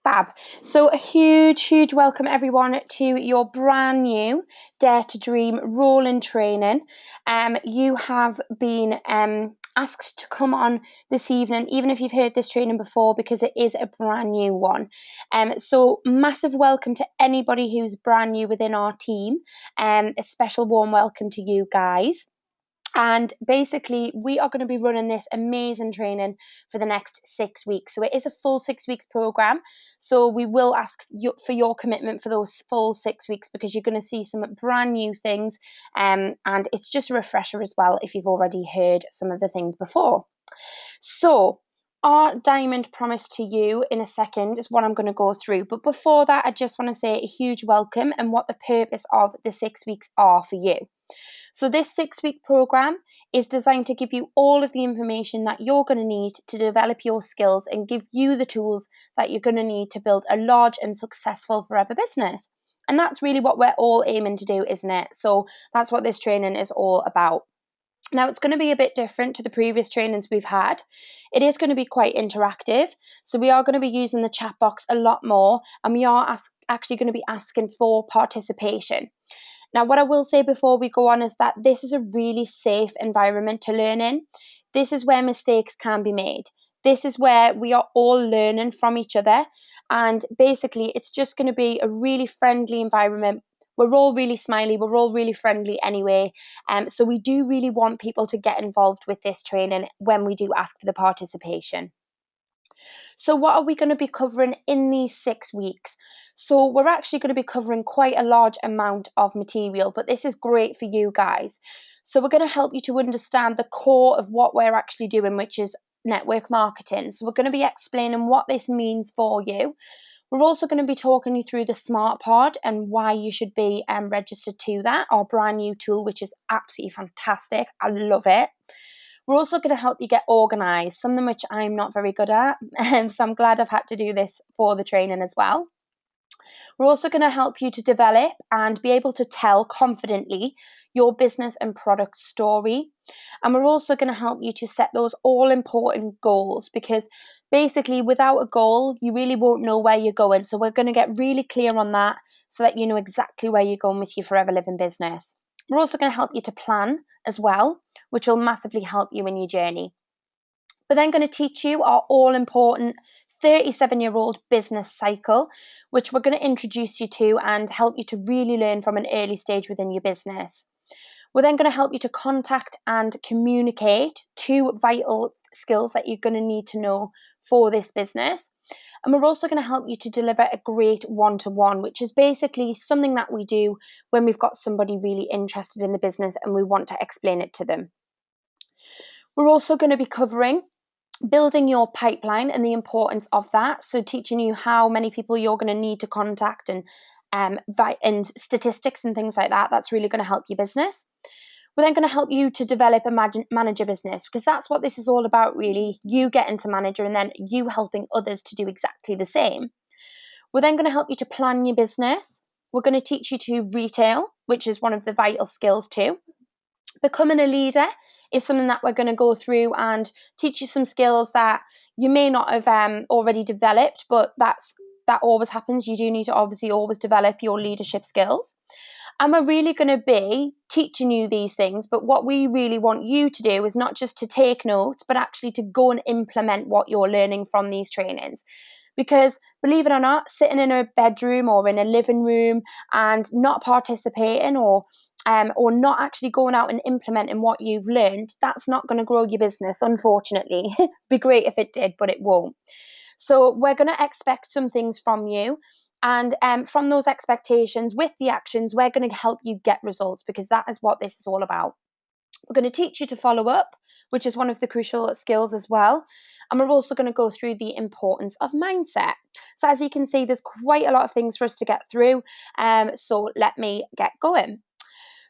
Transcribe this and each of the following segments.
Fab. So a huge welcome everyone to your brand new Dare to Dream rolling training. You have been asked to come on this evening, even if you've heard this training before, because it is a brand new one. So massive welcome to anybody who's brand new within our team. A special warm welcome to you guys. And basically, we are going to be running this amazing training for the next 6 weeks. So it is a full 6 weeks program. So we will ask you for your commitment for those full 6 weeks because you're going to see some brand new things. And it's just a refresher as well if you've already heard some of the things before. So our diamond promise to you in a second is what I'm going to go through. But before that, I just want to say a huge welcome and what the purpose of the 6 weeks are for you. So this 6 week program is designed to give you all of the information that you're going to need to develop your skills and give you the tools that you're going to need to build a large and successful forever business. And that's really what we're all aiming to do, isn't it? So that's what this training is all about. Now, it's going to be a bit different to the previous trainings we've had. It is going to be quite interactive. So we are going to be using the chat box a lot more, and we are actually going to be asking for participation. Now, what I will say before we go on is that this is a really safe environment to learn in. This is where mistakes can be made. This is where we are all learning from each other. And basically, it's just going to be a really friendly environment. We're all really smiley. We're all really friendly anyway. So we do really want people to get involved with this training when we do ask for the participation. So what are we going to be covering in these 6 weeks? So we're actually going to be covering quite a large amount of material, but this is great for you guys. So we're going to help you to understand the core of what we're actually doing, which is network marketing. So we're going to be explaining what this means for you. We're also going to be talking you through the Smart Pod and why you should be registered to that, our brand new tool, which is absolutely fantastic. I love it. We're also going to help you get organised, something which I'm not very good at. So I'm glad I've had to do this for the training as well. We're also going to help you to develop and be able to tell confidently your business and product story. And we're also going to help you to set those all important goals, because basically without a goal, you really won't know where you're going. So we're going to get really clear on that so that you know exactly where you're going with your Forever Living business. We're also going to help you to plan as well, which will massively help you in your journey. We're then going to teach you our all important 37-year-old business cycle, which we're going to introduce you to and help you to really learn from an early stage within your business. We're then going to help you to contact and communicate, two vital skills that you're going to need to know for this business. And we're also going to help you to deliver a great one-to-one, which is basically something that we do when we've got somebody really interested in the business and we want to explain it to them. We're also going to be covering building your pipeline and the importance of that. So teaching you how many people you're going to need to contact and statistics and things like that. That's really going to help your business. We're then going to help you to develop a manager business, because that's what this is all about, really. You getting to manager and then you helping others to do exactly the same. We're then going to help you to plan your business. We're going to teach you to retail, which is one of the vital skills too. Becoming a leader is something that we're going to go through and teach you some skills that you may not have already developed, but that always happens. You do need to obviously always develop your leadership skills. And we're really going to be teaching you these things, but what we really want you to do is not just to take notes, but actually to go and implement what you're learning from these trainings. Because believe it or not, sitting in a bedroom or in a living room and not participating or not actually going out and implementing what you've learned, that's not going to grow your business, unfortunately. It'd be great if it did, but it won't. So we're going to expect some things from you. And from those expectations, with the actions, we're going to help you get results, because that is what this is all about. We're going to teach you to follow up, which is one of the crucial skills as well. And we're also going to go through the importance of mindset. So as you can see, there's quite a lot of things for us to get through. So let me get going.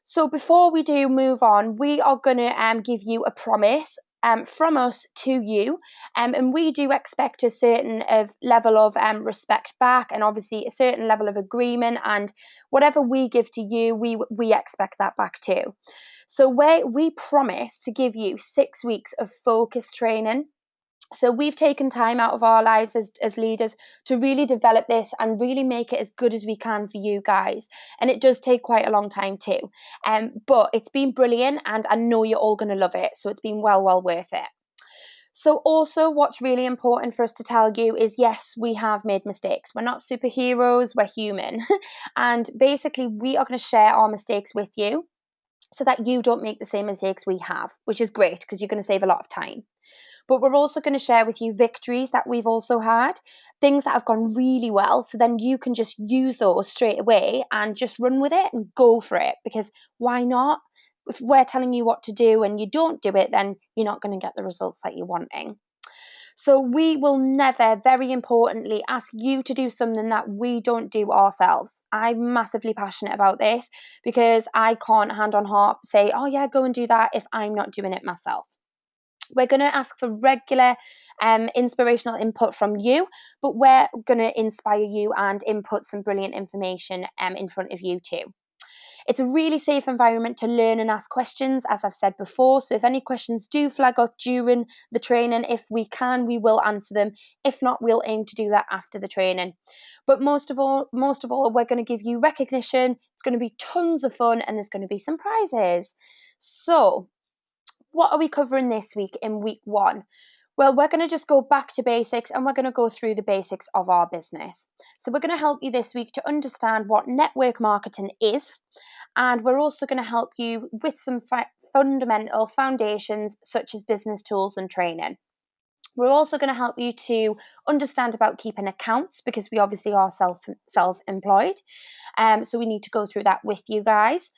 So before we do move on, we are going to give you a promise from us to you, and we do expect a certain level of respect back, and obviously a certain level of agreement, and whatever we give to you, we expect that back too. So we promise to give you 6 weeks of focused training. So we've taken time out of our lives as leaders to really develop this and really make it as good as we can for you guys. And it does take quite a long time too. But it's been brilliant, and I know you're all going to love it. So it's been well worth it. So also what's really important for us to tell you is, yes, we have made mistakes. We're not superheroes, we're human. And basically we are going to share our mistakes with you so that you don't make the same mistakes we have, which is great because you're going to save a lot of time. But we're also going to share with you victories that we've also had, things that have gone really well. So then you can just use those straight away and just run with it and go for it, because why not? If we're telling you what to do and you don't do it, then you're not going to get the results that you're wanting. So we will never, very importantly, ask you to do something that we don't do ourselves. I'm massively passionate about this because I can't hand on heart say, oh yeah, go and do that if I'm not doing it myself. We're going to ask for regular inspirational input from you, but we're going to inspire you and input some brilliant information in front of you too. It's a really safe environment to learn and ask questions, as I've said before. So if any questions do flag up during the training, if we can, we will answer them. If not, we'll aim to do that after the training. But most of all, we're going to give you recognition. It's going to be tons of fun, and there's going to be some prizes. So what are we covering this week in week 1? Well, we're going to just go back to basics, and we're going to go through the basics of our business. So we're going to help you this week to understand what network marketing is, and we're also going to help you with some fundamental foundations such as business tools and training. We're also going to help you to understand about keeping accounts, because we obviously are self-employed. So we need to go through that with you guys.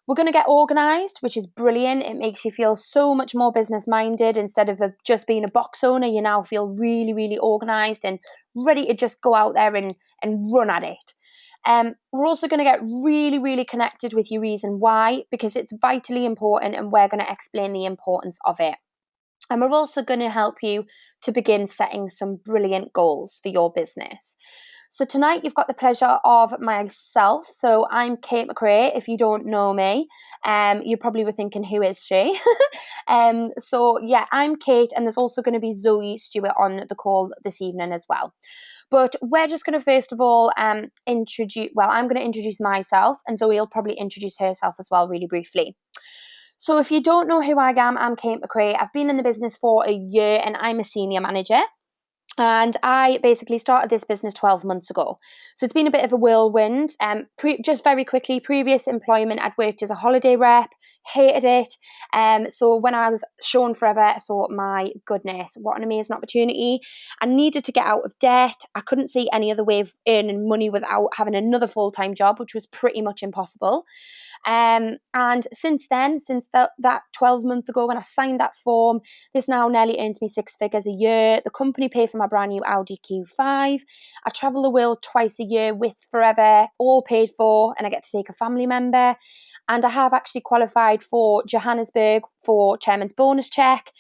We're going to get organised, which is brilliant. It makes you feel so much more business minded. Instead of just being a box owner, you now feel really organised and ready to just go out there and run at it. We're also going to get really connected with your reason why, because it's vitally important, and we're going to explain the importance of it. And we're also going to help you to begin setting some brilliant goals for your business. So tonight you've got the pleasure of myself. So I'm Kate McRae. If you don't know me, you probably were thinking, who is she? So yeah, I'm Kate, and there's also going to be Zoe Stewart on the call this evening as well. But we're just going to first of all I'm going to introduce myself, and Zoe will probably introduce herself as well really briefly. So if you don't know who I am, I'm Kate McRae. I've been in the business for a year, and I'm a senior manager. And I basically started this business 12 months ago. So it's been a bit of a whirlwind. Just very quickly, previous employment, I'd worked as a holiday rep, hated it. So when I was shown forever, I thought, my goodness, what an amazing opportunity. I needed to get out of debt. I couldn't see any other way of earning money without having another full-time job, which was pretty much impossible. And since then, since that 12 months ago when I signed that form, this now nearly earns me 6 figures a year. The company pay for my brand new Audi Q5. I travel the world twice a year with Forever, all paid for, and I get to take a family member. And I have actually qualified for Johannesburg for chairman's bonus check.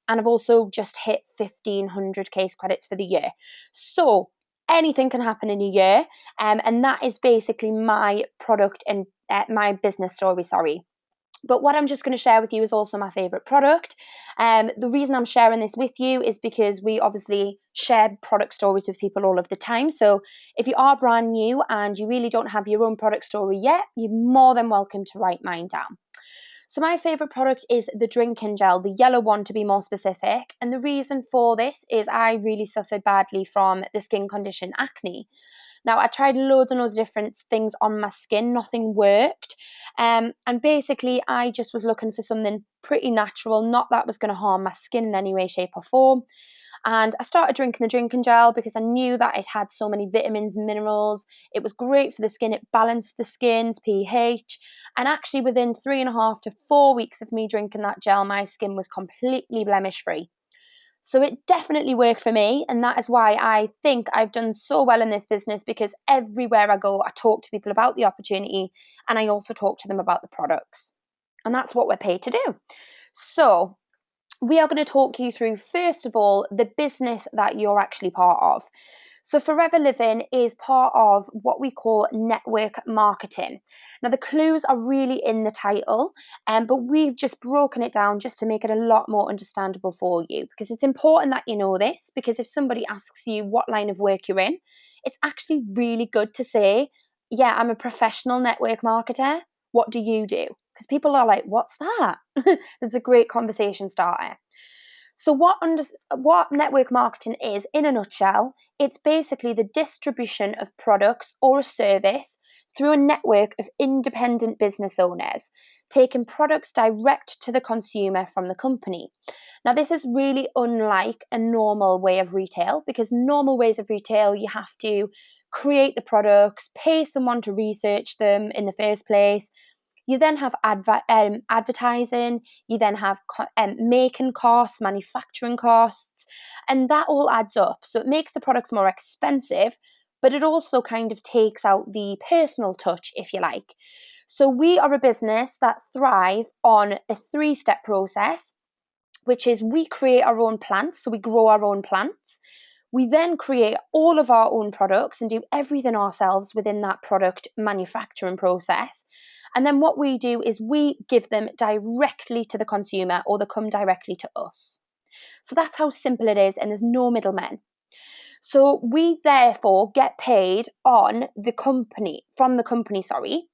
And I've also just hit 1,500 case credits for the year. So anything can happen in a year. And that is basically my product and my business story. But what I'm just going to share with you is also my favourite product. The reason I'm sharing this with you is because we obviously share product stories with people all of the time. So if you are brand new and you really don't have your own product story yet, you're more than welcome to write mine down. So my favourite product is the drinking gel, the yellow one to be more specific. And the reason for this is I really suffered badly from the skin condition acne. Now, I tried loads and loads of different things on my skin, nothing worked. And basically, I just was looking for something pretty natural, not that was going to harm my skin in any way, shape, or form. And I started drinking the drinking gel because I knew that it had so many vitamins, minerals. It was great for the skin. It balanced the skin's pH. And actually, within 3.5 to 4 weeks of me drinking that gel, my skin was completely blemish free. So it definitely worked for me, and that is why I think I've done so well in this business, because everywhere I go, I talk to people about the opportunity, and I also talk to them about the products. And that's what we're paid to do. So we are going to talk you through, first of all, the business that you're actually part of. So Forever Living is part of what we call network marketing. Now the clues are really in the title, but we've just broken it down just to make it a lot more understandable for you, because it's important that you know this, because if somebody asks you what line of work you're in, it's actually really good to say, yeah, I'm a professional network marketer. What do you do? Because people are like, what's that? It's a great conversation starter. So what network marketing is, in a nutshell, it's basically the distribution of products or a service through a network of independent business owners, taking products direct to the consumer from the company. Now, this is really unlike a normal way of retail, because normal ways of retail, you have to create the products, pay someone to research them in the first place. You then have advertising, you then have making costs, manufacturing costs, and that all adds up. So it makes the products more expensive, but it also kind of takes out the personal touch, if you like. So we are a business that thrive on a 3-step process, which is we create our own plants, so we grow our own plants. We then create all of our own products and do everything ourselves within that product manufacturing process. And then what we do is we give them directly to the consumer, or they come directly to us. So that's how simple it is, and there's no middlemen. So we therefore get paid on the company, from the company, sorry.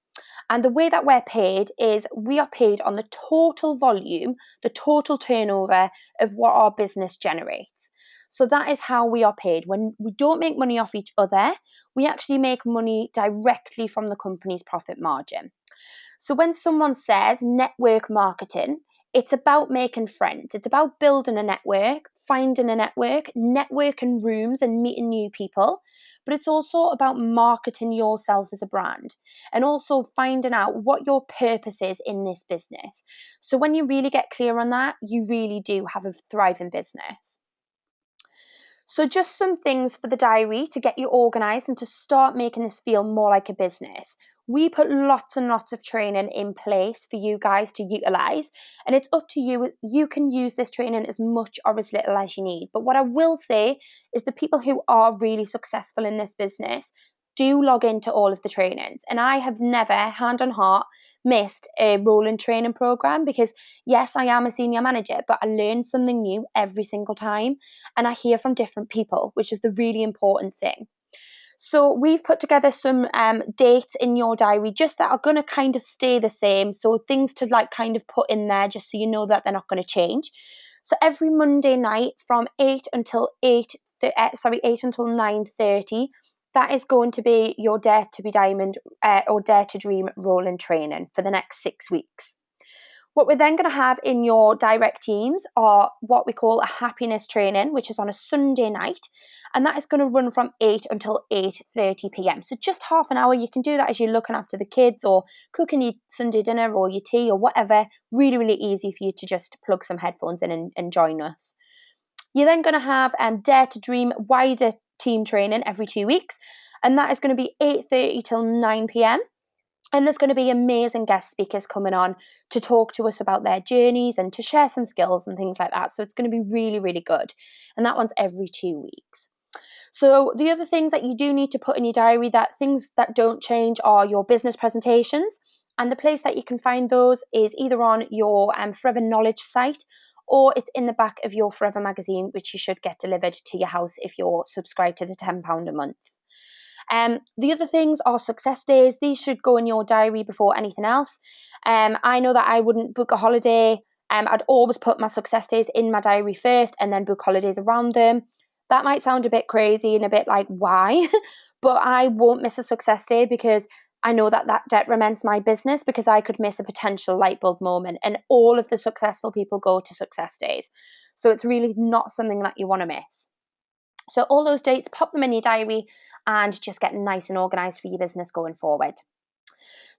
And the way that we're paid is we are paid on the total volume, the total turnover of what our business generates. So that is how we are paid. When we don't make money off each other, we actually make money directly from the company's profit margin. So when someone says network marketing, it's about making friends. It's about building a network, finding a network, networking rooms and meeting new people. But it's also about marketing yourself as a brand, and also finding out what your purpose is in this business. So when you really get clear on that, you really do have a thriving business. So just some things for the diary to get you organised and to start making this feel more like a business. We put lots and lots of training in place for you guys to utilise, and it's up to you. You can use this training as much or as little as you need. But what I will say is the people who are really successful in this business do log into all of the trainings. And I have never, hand on heart, missed a rolling training program, because yes, I am a senior manager, but I learn something new every single time, and I hear from different people, which is the really important thing. So we've put together some dates in your diary just that are going to kind of stay the same. So things to like kind of put in there just so you know that they're not going to change. So every Monday night from 8 until 8 until 9:30, that is going to be your Dare to be Diamond or Dare to Dream rolling training for the next 6 weeks. What we're then going to have in your direct teams are what we call a happiness training, which is on a Sunday night, and that is going to run from 8 until 8:30 p.m. So just half an hour. You can do that as you're looking after the kids or cooking your Sunday dinner or your tea or whatever. Really, really easy for you to just plug some headphones in and join us. You're then going to have Dare to Dream wider team training every 2 weeks, and that is going to be 8:30 till 9 p.m. And there's going to be amazing guest speakers coming on to talk to us about their journeys and to share some skills and things like that. So it's going to be really, really good. And that one's every 2 weeks. So the other things that you do need to put in your diary, that things that don't change, are your business presentations. And the place that you can find those is either on your Forever Knowledge site, or it's in the back of your Forever magazine, which you should get delivered to your house if you're subscribed to the £10 a month. The other things are success days. These should go in your diary before anything else. I know that I wouldn't book a holiday. I'd always put my success days in my diary first and then book holidays around them. That might sound a bit crazy and a bit like, why? But I won't miss a success day, because I know that that detriments my business, because I could miss a potential light bulb moment, and all of the successful people go to success days. So it's really not something that you want to miss. So all those dates, pop them in your diary and just get nice and organised for your business going forward.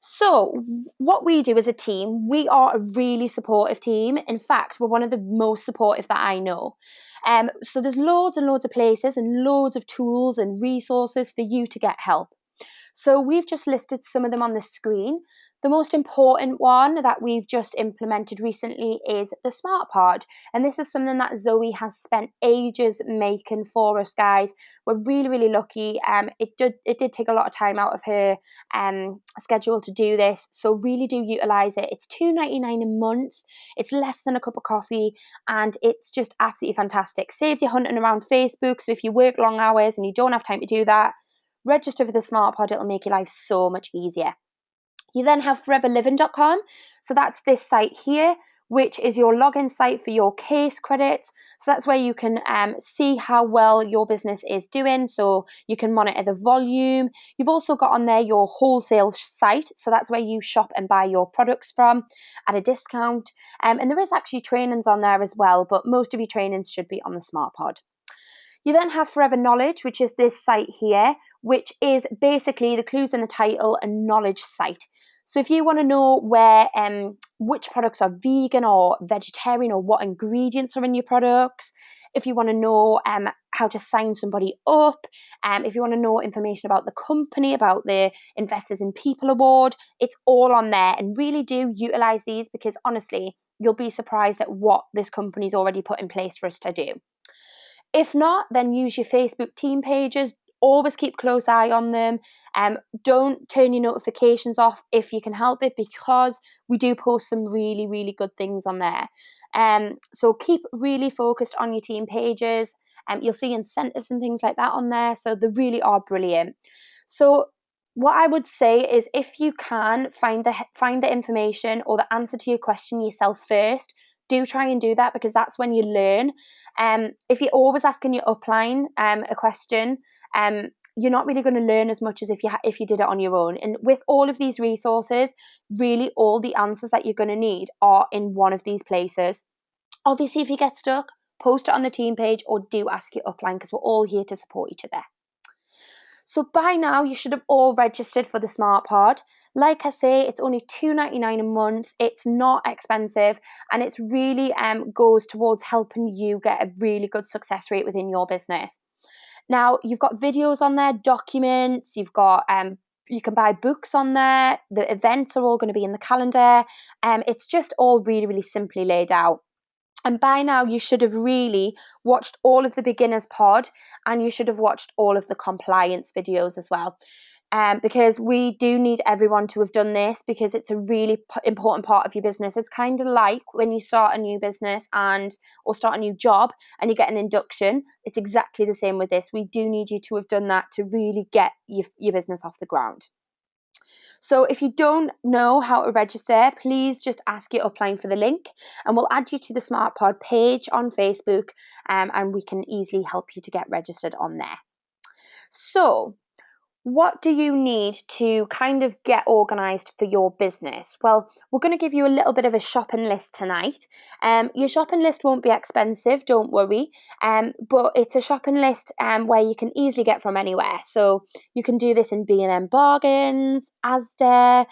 So what we do as a team, we are a really supportive team. In fact, we're one of the most supportive that I know. So there's loads and loads of places and loads of tools and resources for you to get help. So we've just listed some of them on the screen. The most important one that we've just implemented recently is the SmartPod. And this is something that Zoe has spent ages making for us, guys. We're really, really lucky. It did take a lot of time out of her schedule to do this. So really do utilize it. It's $2.99 a month. It's less than a cup of coffee. And it's just absolutely fantastic. Saves you hunting around Facebook. So if you work long hours and you don't have time to do that, register for the SmartPod. It'll make your life so much easier. You then have foreverliving.com. So that's this site here, which is your login site for your case credits. So that's where you can see how well your business is doing. So you can monitor the volume. You've also got on there your wholesale site. So that's where you shop and buy your products from at a discount. And there is actually trainings on there as well, but most of your trainings should be on the SmartPod. You then have Forever Knowledge, which is this site here, which is basically the clues in the title, a knowledge site. So if you want to know where which products are vegan or vegetarian or what ingredients are in your products, if you want to know how to sign somebody up, if you want to know information about the company, about the Investors in People Award, it's all on there. And really do utilize these, because honestly, you'll be surprised at what this company's already put in place for us to do. If not, then use your Facebook team pages. Always keep a close eye on them. Don't turn your notifications off if you can help it, because we do post some really, really good things on there. So keep really focused on your team pages. You'll see incentives and things like that on there. So they really are brilliant. So what I would say is, if you can find the information or the answer to your question yourself first, do try and do that, because that's when you learn. If you're always asking your upline a question, you're not really going to learn as much as if you did it on your own. And with all of these resources, really all the answers that you're going to need are in one of these places. Obviously, if you get stuck, post it on the team page or do ask your upline, because we're all here to support each other. So by now, you should have all registered for the SmartPod. Like I say, it's only $2.99 a month. It's not expensive, and it's really goes towards helping you get a really good success rate within your business. Now, you've got videos on there, documents, you've got you can buy books on there. The events are all going to be in the calendar. It's just all really, really simply laid out. And by now, you should have really watched all of the beginners pod, and you should have watched all of the compliance videos as well. Because we do need everyone to have done this, because it's a really important part of your business. It's kind of like when you start a new business or start a new job and you get an induction. It's exactly the same with this. We do need you to have done that to really get your business off the ground. So if you don't know how to register, please just ask your upline for the link, and we'll add you to the SmartPod page on Facebook, and we can easily help you to get registered on there. So what do you need to kind of get organised for your business? Well, we're going to give you a little bit of a shopping list tonight. Your shopping list won't be expensive, don't worry, but it's a shopping list where you can easily get from anywhere. So you can do this in B&M Bargains, Asda,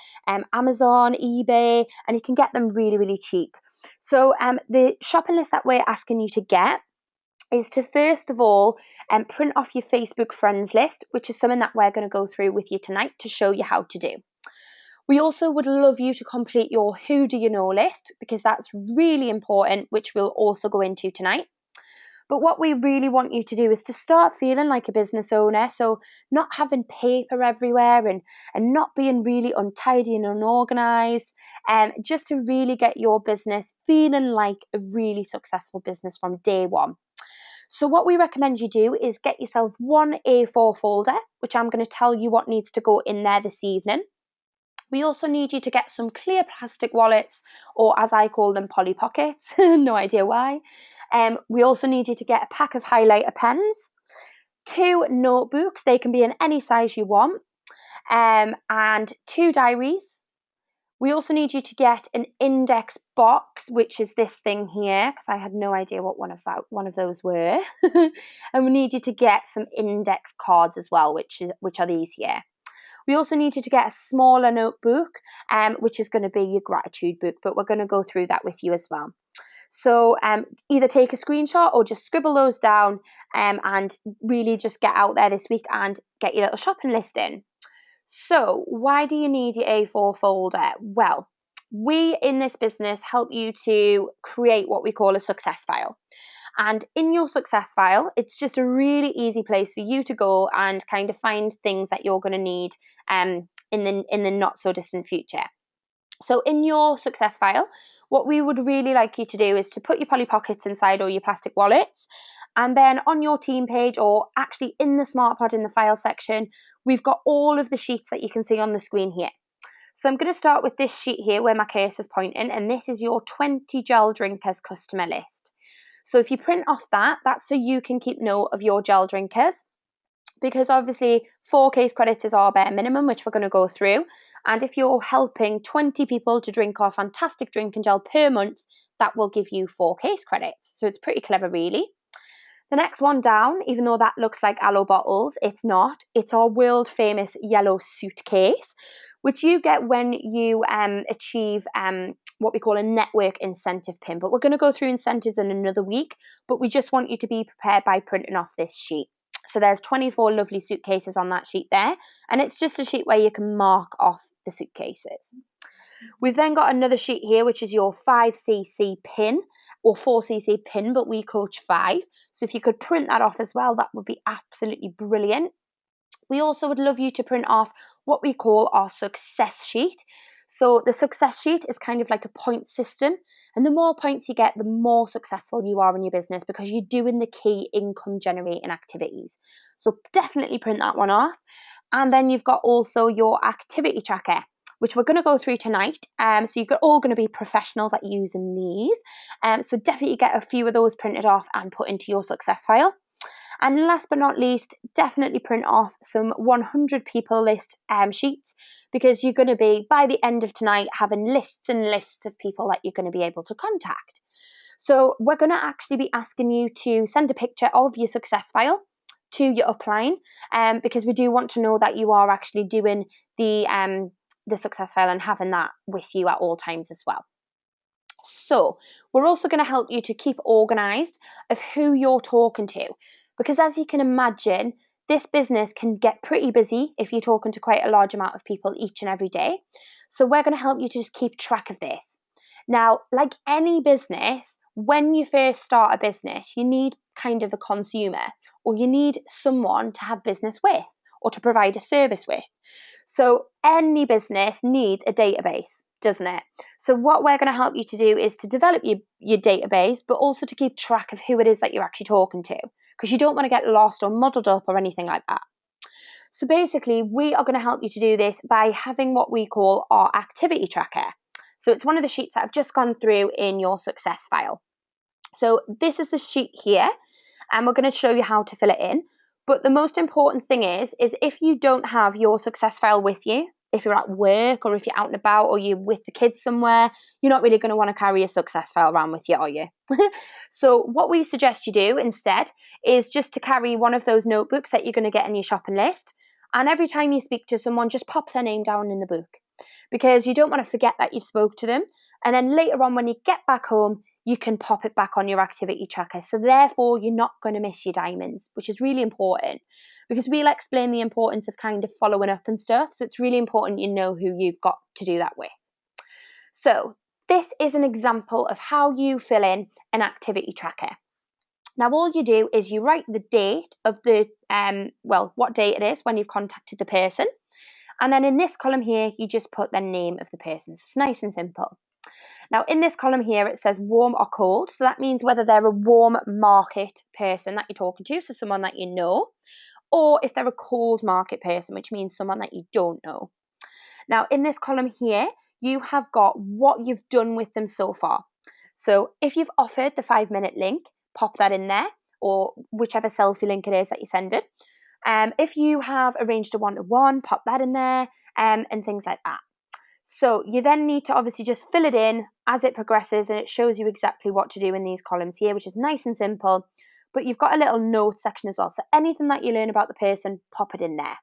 Amazon, eBay, and you can get them really, really cheap. So the shopping list that we're asking you to get is to, first of all, print off your Facebook friends list, which is something that we're going to go through with you tonight to show you how to do. We also would love you to complete your who do you know list, because that's really important, which we'll also go into tonight. But what we really want you to do is to start feeling like a business owner. So not having paper everywhere and not being really untidy and unorganized, and just to really get your business feeling like a really successful business from day one. So what we recommend you do is get yourself one A4 folder, which I'm going to tell you what needs to go in there this evening. We also need you to get some clear plastic wallets, or as I call them, Polly Pockets. No idea why. We also need you to get a pack of highlighter pens, 2 notebooks. They can be in any size you want, and 2 diaries. We also need you to get an index box, which is this thing here, because I had no idea what one of those were. And we need you to get some index cards as well, which are these here. We also need you to get a smaller notebook, which is going to be your gratitude book, but we're going to go through that with you as well. So either take a screenshot or just scribble those down, and really just get out there this week and get your little shopping list in. So why do you need your A4 folder? Well, we in this business help you to create what we call a success file. And in your success file, it's just a really easy place for you to go and kind of find things that you're going to need in the not so distant future. So in your success file, what we would really like you to do is to put your Polly Pockets inside or your plastic wallets. And then on your team page, or actually in the SmartPod in the file section, we've got all of the sheets that you can see on the screen here. So I'm going to start with this sheet here where my cursor is pointing, and this is your 20 gel drinkers customer list. So if you print off that, that's so you can keep note of your gel drinkers, because obviously 4 case credits is our bare minimum, which we're going to go through. And if you're helping 20 people to drink our fantastic drinking gel per month, that will give you 4 case credits. So it's pretty clever, really. The next one down, even though that looks like aloe bottles, it's not. It's our world famous yellow suitcase, which you get when you achieve what we call a network incentive pin. But we're going to go through incentives in another week, but we just want you to be prepared by printing off this sheet. So there's 24 lovely suitcases on that sheet there, and it's just a sheet where you can mark off the suitcases. We've then got another sheet here, which is your 5cc pin, or 4cc pin, but we coach 5. So if you could print that off as well, that would be absolutely brilliant. We also would love you to print off what we call our success sheet. So the success sheet is kind of like a point system, and the more points you get, the more successful you are in your business, because you're doing the key income generating activities. So definitely print that one off. And then you've got also your activity tracker, which we're going to go through tonight. So you're all going to be professionals at using these. So definitely get a few of those printed off and put into your success file. And last but not least, definitely print off some 100 people list sheets, because you're going to be, by the end of tonight, having lists and lists of people that you're going to be able to contact. So we're going to actually be asking you to send a picture of your success file to your upline, because we do want to know that you are actually doing the success file and having that with you at all times as well. So we're also going to help you to keep organised of who you're talking to, because as you can imagine, this business can get pretty busy if you're talking to quite a large amount of people each and every day. So we're going to help you to just keep track of this. Now, like any business, when you first start a business, you need kind of a consumer, or you need someone to have business with or to provide a service with. So any business needs a database, doesn't it? So what we're going to help you to do is to develop your database, but also to keep track of who it is that you're actually talking to, because you don't want to get lost or muddled up or anything like that. So basically, we are going to help you to do this by having what we call our activity tracker. So it's one of the sheets that I've just gone through in your success file. So this is the sheet here, and we're going to show you how to fill it in. But the most important thing is if you don't have your success file with you, if you're at work or if you're out and about or you're with the kids somewhere, you're not really going to want to carry a success file around with you, are you? So what we suggest you do instead is just to carry one of those notebooks that you're going to get in your shopping list. And every time you speak to someone, just pop their name down in the book, because you don't want to forget that you've spoke to them. And then later on, when you get back home, you can pop it back on your activity tracker. So therefore, you're not going to miss your diamonds, which is really important, because we'll explain the importance of kind of following up and stuff. So it's really important you know who you've got to do that with. So this is an example of how you fill in an activity tracker. Now, all you do is you write the date of the, what date it is when you've contacted the person. And then in this column here, you just put the name of the person. So it's nice and simple. Now, in this column here, it says warm or cold. So that means whether they're a warm market person that you're talking to, so someone that you know, or if they're a cold market person, which means someone that you don't know. Now, in this column here, you have got what you've done with them so far. So if you've offered the 5-minute link, pop that in there, or whichever selfie link it is that you send it. If you have arranged a one-to-one, pop that in there, and things like that. So you then need to obviously just fill it in as it progresses, and it shows you exactly what to do in these columns here, which is nice and simple. But you've got a little note section as well. So anything that you learn about the person, pop it in there.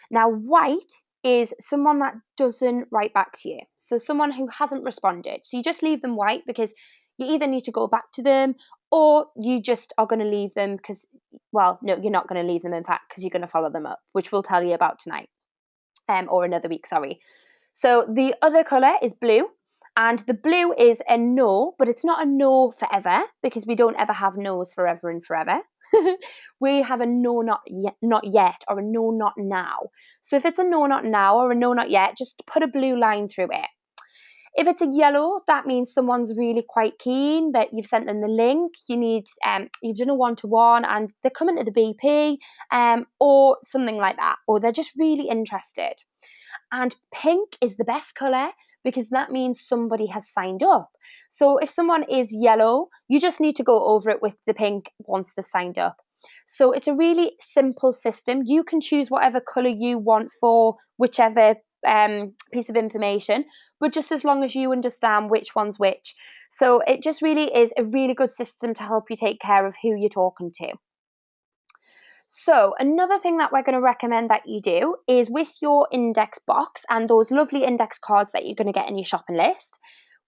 Now, white is someone that doesn't write back to you. So someone who hasn't responded. So you just leave them white, because you either need to go back to them, or you just are going to leave them because, well, no, you're not going to leave them, in fact, because you're going to follow them up, which we'll tell you about tonight. or another week, sorry. So the other colour is blue, and the blue is a no, but it's not a no forever, because we don't ever have no's forever and forever. We have a no, not yet, or a no, not now. So if it's a no, not now, or a no, not yet, just put a blue line through it. If it's a yellow, that means someone's really quite keen, that you've sent them the link, you've done a one-to-one and they're coming to the BP, or something like that, or they're just really interested. And pink is the best colour, because that means somebody has signed up. So if someone is yellow, you just need to go over it with the pink once they've signed up. So it's a really simple system. You can choose whatever colour you want for whichever piece of information, but just as long as you understand which one's which. So it just really is a really good system to help you take care of who you're talking to. So another thing that we're going to recommend that you do is, with your index box and those lovely index cards that you're going to get in your shopping list,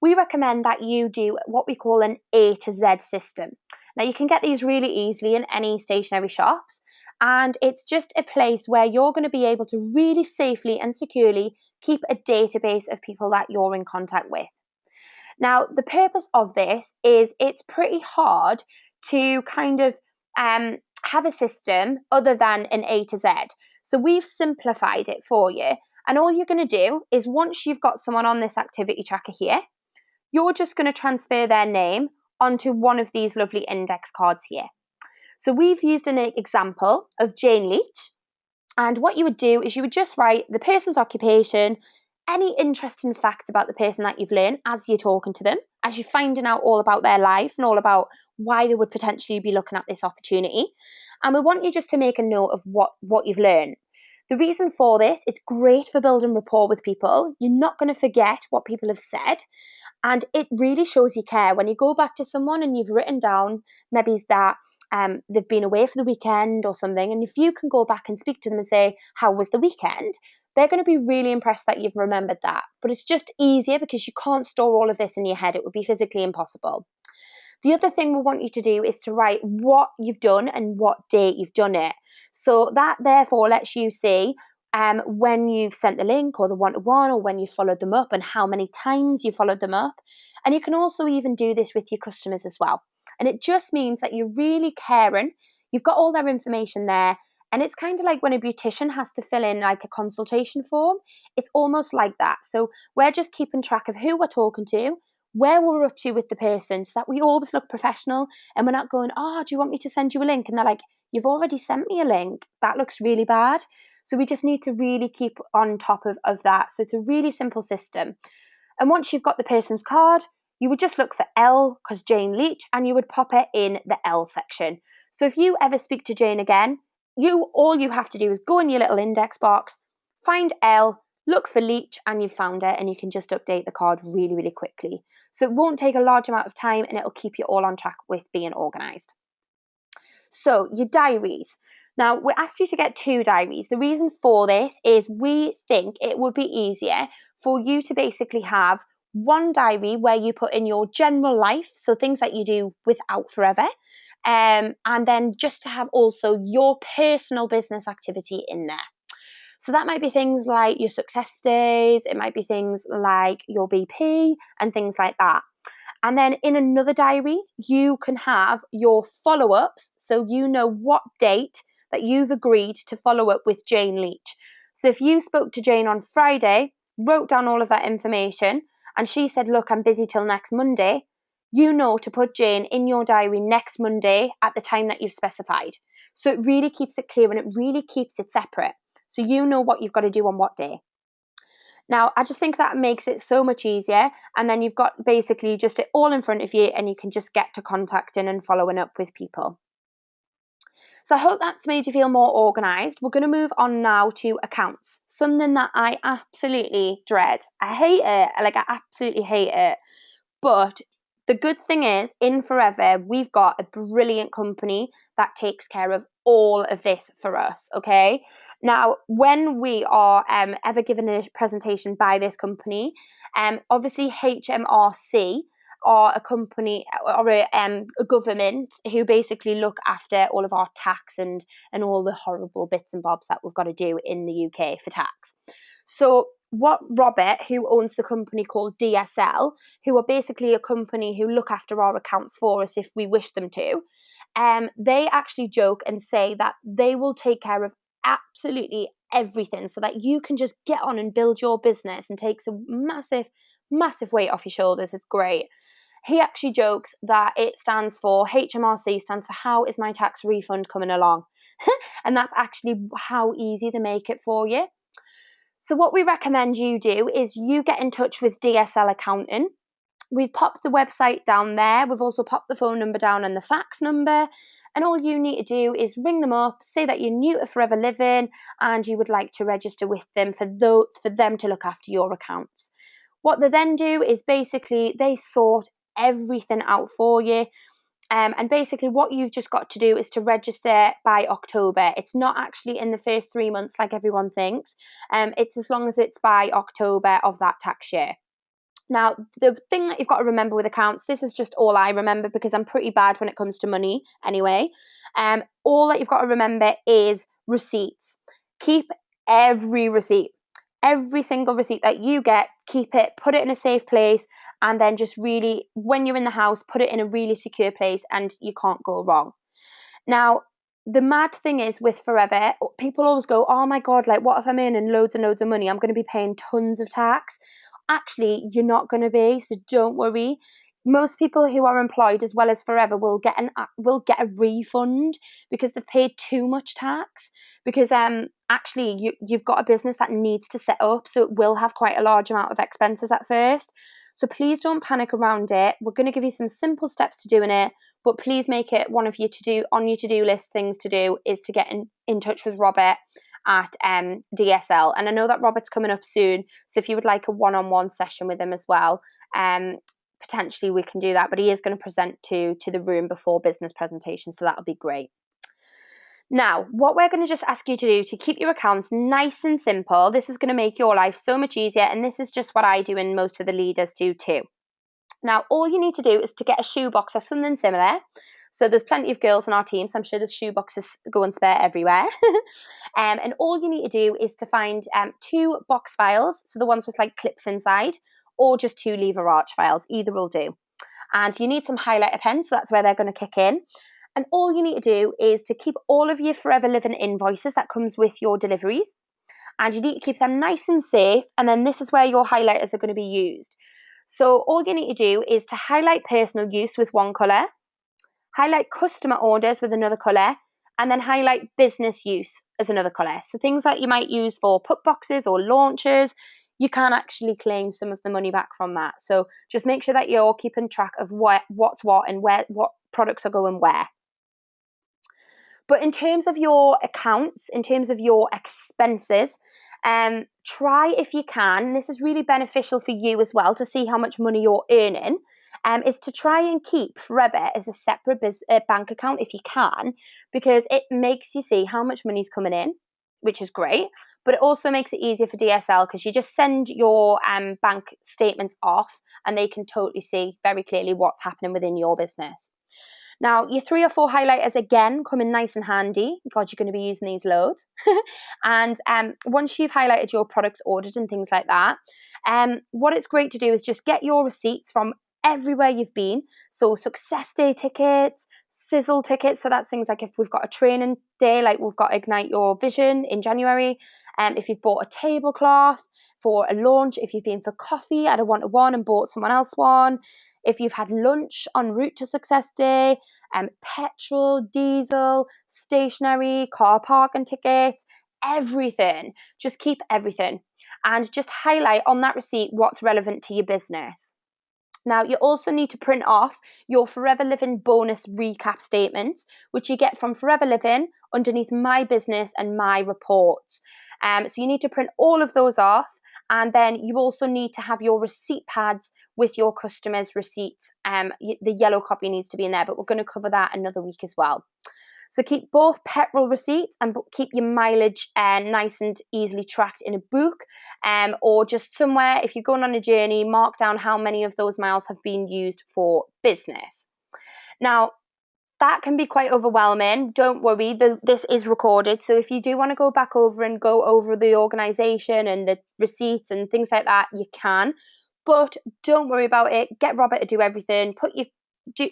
we recommend that you do what we call an A to Z system. Now, you can get these really easily in any stationery shops, and it's just a place where you're going to be able to really safely and securely keep a database of people that you're in contact with. Now, the purpose of this is it's pretty hard to kind of have a system other than an A to Z. So we've simplified it for you. And all you're going to do is, once you've got someone on this activity tracker here, you're just going to transfer their name onto one of these lovely index cards here. So we've used an example of Jane Leach. And what you would do is you would just write the person's occupation, any interesting facts about the person that you've learned as you're talking to them, as you're finding out all about their life and all about why they would potentially be looking at this opportunity. And we want you just to make a note of what you've learned. The reason for this, it's great for building rapport with people. You're not going to forget what people have said. And it really shows you care when you go back to someone and you've written down maybe that they've been away for the weekend or something. And if you can go back and speak to them and say, how was the weekend? They're going to be really impressed that you've remembered that. But it's just easier because you can't store all of this in your head. It would be physically impossible. The other thing we want you to do is to write what you've done and what date you've done it. So that therefore lets you see when you've sent the link or the one-to-one, or when you followed them up and how many times you followed them up. And you can also even do this with your customers as well. And it just means that you're really caring. You've got all their information there. And it's kind of like when a beautician has to fill in like a consultation form. It's almost like that. So we're just keeping track of who we're talking to, where we're up to with the person, so that we always look professional, and we're not going, oh, do you want me to send you a link? And they're like, you've already sent me a link. That looks really bad. So we just need to really keep on top of that. So it's a really simple system. And once you've got the person's card, you would just look for L, because Jane Leach, and you would pop it in the L section. So if you ever speak to Jane again, all you have to do is go in your little index box, find L, look for Leach, and you've found it, and you can just update the card really, really quickly. So it won't take a large amount of time, and it'll keep you all on track with being organised. So your diaries. Now, we asked you to get 2 diaries. The reason for this is we think it would be easier for you to basically have one diary where you put in your general life, so things that you do without forever, and then just to have also your personal business activity in there. So that might be things like your success days, it might be things like your BP and things like that. And then in another diary, you can have your follow-ups, so you know what date that you've agreed to follow up with Jane Leach. So if you spoke to Jane on Friday, wrote down all of that information, and she said, look, I'm busy till next Monday, you know to put Jane in your diary next Monday at the time that you've specified. So it really keeps it clear, and it really keeps it separate. So you know what you've got to do on what day. Now, I just think that makes it so much easier. And then you've got basically just it all in front of you, and you can just get to contacting and following up with people. So I hope that's made you feel more organised. We're going to move on now to accounts, something that I absolutely dread. I hate it. I absolutely hate it. But the good thing is, in Forever, we've got a brilliant company that takes care of all of this for us, okay? Now, when we are ever given a presentation by this company, obviously HMRC are a company or a government who basically look after all of our tax and all the horrible bits and bobs that we've got to do in the UK for tax. So what Robert, who owns the company called DSL, who are basically a company who look after our accounts for us if we wish them to, they actually joke and say that they will take care of absolutely everything so that you can just get on and build your business and take some massive weight off your shoulders. It's great. He actually jokes that it stands for HMRC, stands for How is my tax refund coming along? And that's actually how easy they make it for you. So what we recommend you do is you get in touch with DSL Accounting. We've popped the website down there. We've also popped the phone number down and the fax number. And all you need to do is ring them up, say that you're new to Forever Living and you would like to register with them for them to look after your accounts. What they then do is basically they sort everything out for you. And basically what you've just got to do is to register by October. It's not actually in the first 3 months like everyone thinks. It's as long as it's by October of that tax year. Now, the thing that you've got to remember with accounts, this is just all I remember because I'm pretty bad when it comes to money anyway. All that you've got to remember is receipts. Keep every receipt. Every single receipt that you get, keep it, put it in a safe place, and then just really, when you're in the house, put it in a really secure place and you can't go wrong. Now, the mad thing is with Forever, people always go, oh my God, like what if I'm earning loads and loads of money? I'm going to be paying tons of tax. Actually, you're not going to be, so don't worry. Most people who are employed as well as Forever will get a refund because they've paid too much tax. Because actually you've got a business that needs to set up, so it will have quite a large amount of expenses at first. So please don't panic around it. We're going to give you some simple steps to doing it, but please make it one of your to-do list things to do is to get in touch with Robert at DSL. And I know that Robert's coming up soon, so if you would like a one-on-one session with him as well, potentially we can do that, but he is going to present to the room before business presentation, so that'll be great. Now, what we're going to just ask you to do to keep your accounts nice and simple, this is going to make your life so much easier, and this is just what I do and most of the leaders do too. Now, all you need to do is to get a shoebox or something similar. So there's plenty of girls in our team, so I'm sure there's shoeboxes go and spare everywhere. And all you need to do is to find 2 box files, so the ones with like clips inside, or just 2 lever arch files, either will do. And you need some highlighter pens, so that's where they're going to kick in. And all you need to do is to keep all of your Forever Living invoices that comes with your deliveries. And you need to keep them nice and safe. And then this is where your highlighters are going to be used. So all you need to do is to highlight personal use with one colour, highlight customer orders with another colour, and then highlight business use as another colour. So things that you might use for put boxes or launches, you can actually claim some of the money back from that. So just make sure that you're keeping track of what's what and what products are going where. But in terms of your accounts, in terms of your expenses, try if you can, this is really beneficial for you as well to see how much money you're earning, is to try and keep Forever as a separate bank account if you can, because it makes you see how much money's coming in, which is great, but it also makes it easier for DSL because you just send your bank statements off and they can totally see very clearly what's happening within your business. Now, your 3 or 4 highlighters, again, come in nice and handy. God, you're going to be using these loads. And once you've highlighted your products ordered and things like that, what it's great to do is just get your receipts from everywhere you've been. So Success Day tickets, Sizzle tickets. So that's things like if we've got a training day, like we've got Ignite Your Vision in January. If you've bought a tablecloth for a launch, if you've been for coffee at a one-to-one and bought someone else one, if you've had lunch en route to Success Day, petrol, diesel, stationery, car parking tickets, everything. Just keep everything and just highlight on that receipt what's relevant to your business. Now, you also need to print off your Forever Living bonus recap statements, which you get from Forever Living underneath My Business and My Reports. So you need to print all of those off. And then you also need to have your receipt pads with your customers' receipts. The yellow copy needs to be in there, but we're going to cover that another week as well. So keep both petrol receipts and keep your mileage nice and easily tracked in a book, or just somewhere, if you're going on a journey, mark down how many of those miles have been used for business. Now, that can be quite overwhelming. Don't worry, this is recorded. So if you do want to go back over and go over the organisation and the receipts and things like that, you can. But don't worry about it. Get Robert to do everything.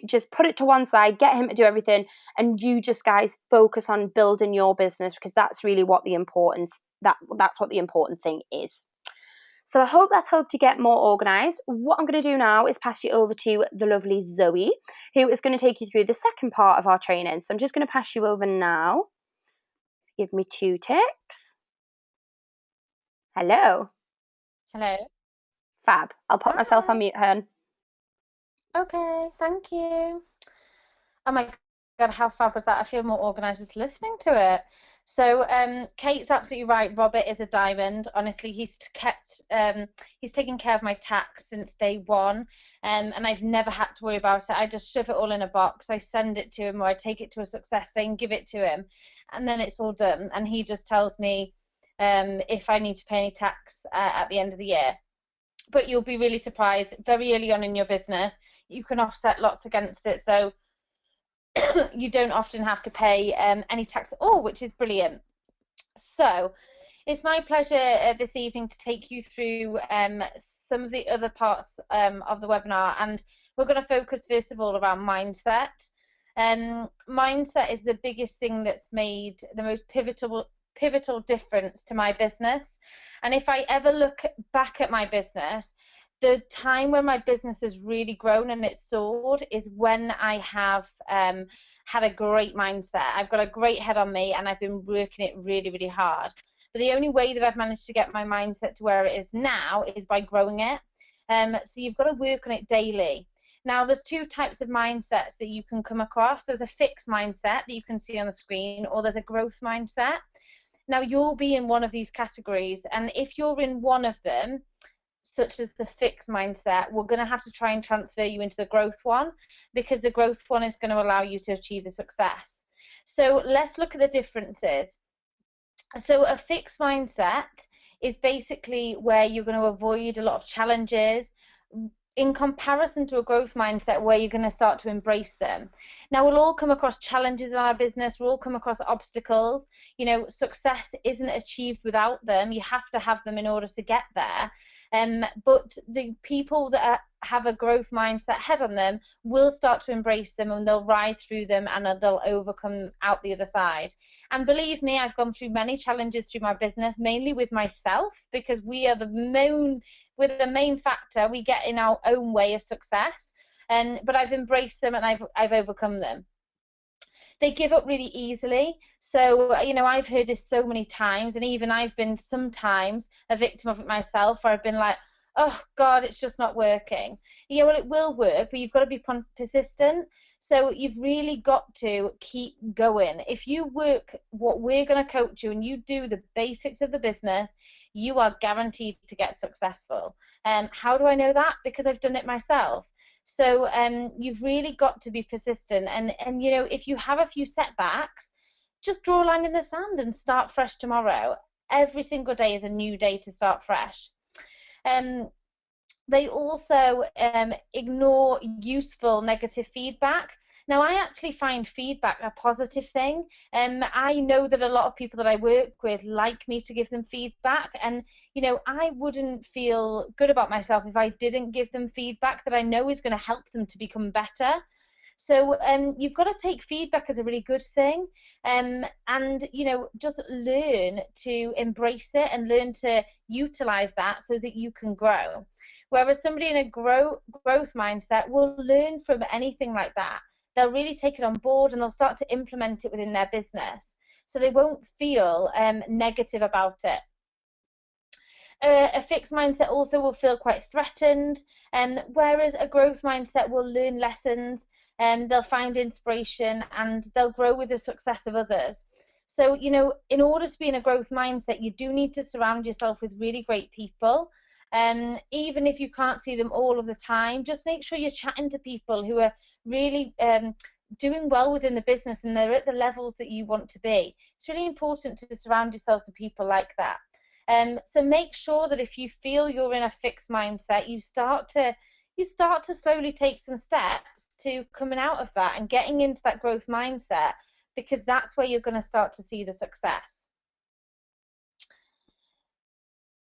Just put it to one side, get him to do everything, and you just guys focus on building your business, because that's really what the importance that's what the important thing is. So I hope that's helped you get more organised. What I'm going to do now is pass you over to the lovely Zoe, who is going to take you through the second part of our training. So I'm just going to pass you over now. Give me 2 ticks. Hello. Hello. Fab. I'll put myself on mute, Hern. Okay, thank you. Oh my God, how fab was that? I feel more organised just listening to it. So, Kate's absolutely right. Robert is a diamond. Honestly, he's taken care of my tax since day one, and I've never had to worry about it. I just shove it all in a box. I send it to him, or I take it to a success day and give it to him, and then it's all done. And he just tells me if I need to pay any tax at the end of the year. But you'll be really surprised. Very early on in your business, you can offset lots against it. So you don't often have to pay any tax at all, which is brilliant. So it's my pleasure this evening to take you through some of the other parts of the webinar, and we're going to focus first of all around mindset. Mindset is the biggest thing that's made the most pivotal difference to my business. And if I ever look back at my business, the time when my business has really grown and it's soared is when I have had a great mindset. I've got a great head on me, and I've been working it really, really hard. But the only way that I've managed to get my mindset to where it is now is by growing it. So you've got to work on it daily. Now, there's 2 types of mindsets that you can come across. There's a fixed mindset that you can see on the screen, or there's a growth mindset. Now, you'll be in one of these categories, and if you're in one of them, such as the fixed mindset, we're going to have to try and transfer you into the growth one, because the growth one is going to allow you to achieve the success. So let's look at the differences. So a fixed mindset is basically where you're going to avoid a lot of challenges, in comparison to a growth mindset where you're going to start to embrace them. Now, we'll all come across challenges in our business. We'll all come across obstacles. You know, success isn't achieved without them. You have to have them in order to get there. But the people that have a growth mindset head on them will start to embrace them, and they'll ride through them, and they'll overcome out the other side. And believe me, I've gone through many challenges through my business, mainly with myself, because we're the main factor. We get in our own way of success, but I've embraced them, and I've overcome them. They give up really easily. So, you know, I've heard this so many times, and even I've been sometimes a victim of it myself, where I've been like, oh God, it's just not working. Yeah, well, it will work, but you've got to be persistent. So you've really got to keep going. If you work what we're going to coach you, and you do the basics of the business, you are guaranteed to get successful. How do I know that? Because I've done it myself. So you've really got to be persistent, and you know, if you have a few setbacks, just draw a line in the sand and start fresh tomorrow. Every single day is a new day to start fresh. They also ignore useful negative feedback. Now, I actually find feedback a positive thing. I know that a lot of people that I work with like me to give them feedback, and you know, I wouldn't feel good about myself if I didn't give them feedback that I know is going to help them to become better. So you've got to take feedback as a really good thing, and you know, just learn to embrace it and learn to utilize that so that you can grow. Whereas somebody in a growth mindset will learn from anything like that. They'll really take it on board, and they'll start to implement it within their business. So they won't feel negative about it. A fixed mindset also will feel quite threatened, whereas a growth mindset will learn lessons, and they'll find inspiration, and they'll grow with the success of others. So, you know, in order to be in a growth mindset, you do need to surround yourself with really great people. Even if you can't see them all of the time, just make sure you're chatting to people who are really doing well within the business and they're at the levels that you want to be. It's really important to surround yourselves with people like that. So make sure that if you feel you're in a fixed mindset, you start to slowly take some steps to coming out of that and getting into that growth mindset, because that's where you're going to start to see the success.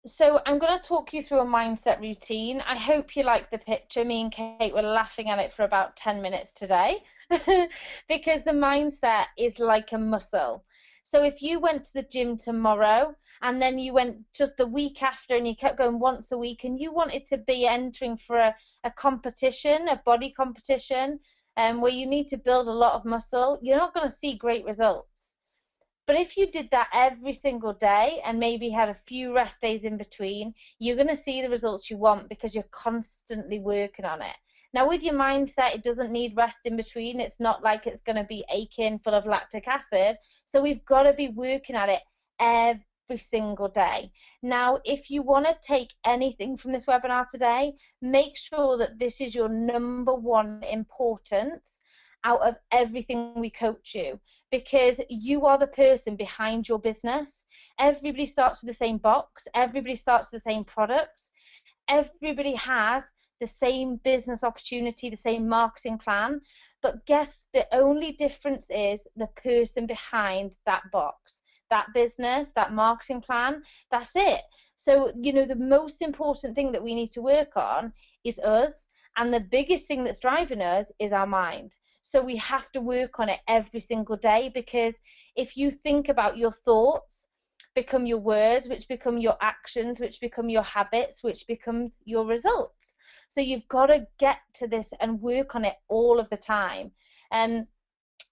So I'm going to talk you through a mindset routine. I hope you like the picture. Me and Kate were laughing at it for about 10 minutes today because the mindset is like a muscle. So if you went to the gym tomorrow and then you went just the week after and you kept going once a week and you wanted to be entering for a competition, a body competition, where you need to build a lot of muscle, you're not going to see great results. But if you did that every single day and maybe had a few rest days in between, you're going to see the results you want because you're constantly working on it. Now, with your mindset, it doesn't need rest in between. It's not like it's going to be aching full of lactic acid. So we've got to be working at it every single day. Now, if you want to take anything from this webinar today, make sure that this is your number one importance out of everything we coach you, because you are the person behind your business. Everybody starts with the same box, everybody starts with the same products, everybody has the same business opportunity, the same marketing plan, but guess the only difference is the person behind that box, that business, that marketing plan. That's it. So, you know, the most important thing that we need to work on is us, and the biggest thing that's driving us is our mind. So we have to work on it every single day, because if you think about your thoughts become your words, which become your actions, which become your habits, which becomes your results. So you've got to get to this and work on it all of the time.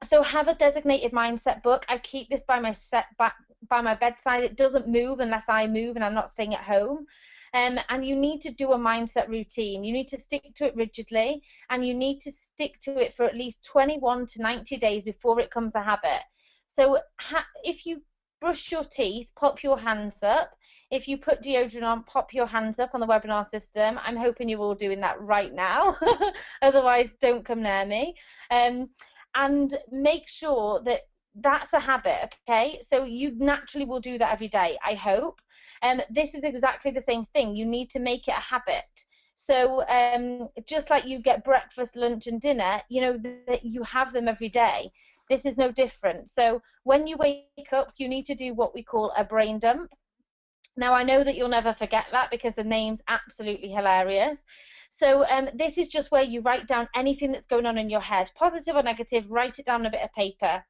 So have a designated mindset book. I keep this by my bedside. It doesn't move unless I move and I'm not staying at home. And you need to do a mindset routine. You need to stick to it rigidly, and you need to stick to it for at least 21 to 90 days before it becomes a habit. So if you brush your teeth, pop your hands up. If you put deodorant on, pop your hands up on the webinar system. I'm hoping you're all doing that right now. Otherwise, don't come near me. And make sure that that's a habit, okay? So you naturally will do that every day, I hope. This is exactly the same thing. You need to make it a habit. So just like you get breakfast, lunch, and dinner, you know, that you have them every day. This is no different. So when you wake up, you need to do what we call a brain dump. Now, I know that you'll never forget that because the name's absolutely hilarious. So this is just where you write down anything that's going on in your head, positive or negative, write it down on a bit of paper.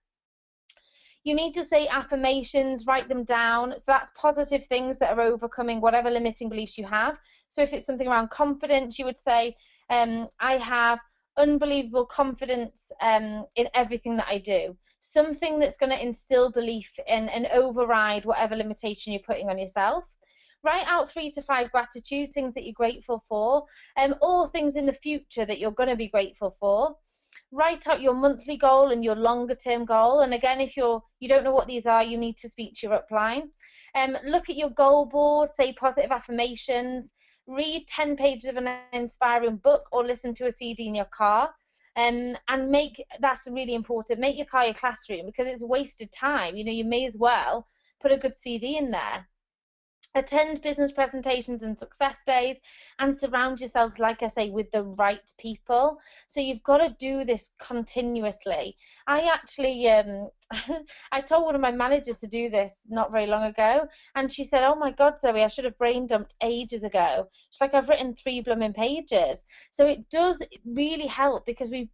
You need to say affirmations, write them down. So that's positive things that are overcoming whatever limiting beliefs you have. So if it's something around confidence, you would say, I have unbelievable confidence in everything that I do. Something that's going to instill belief in and override whatever limitation you're putting on yourself. Write out 3 to 5 gratitudes, things that you're grateful for, or things in the future that you're going to be grateful for. Write out your monthly goal and your longer term goal. And again, if you don't know what these are, you need to speak to your upline. Look at your goal board, say positive affirmations, read 10 pages of an inspiring book or listen to a CD in your car. And that's really important, make your car your classroom, because it's wasted time. You know, you may as well put a good CD in there. Attend business presentations and success days, and surround yourselves, like I say, with the right people. So you've got to do this continuously. I actually, I told one of my managers to do this not very long ago, and she said, "Oh my God, Zoe, I should have brain dumped ages ago." She's like, "I've written 3 blooming pages." So it does really help, because we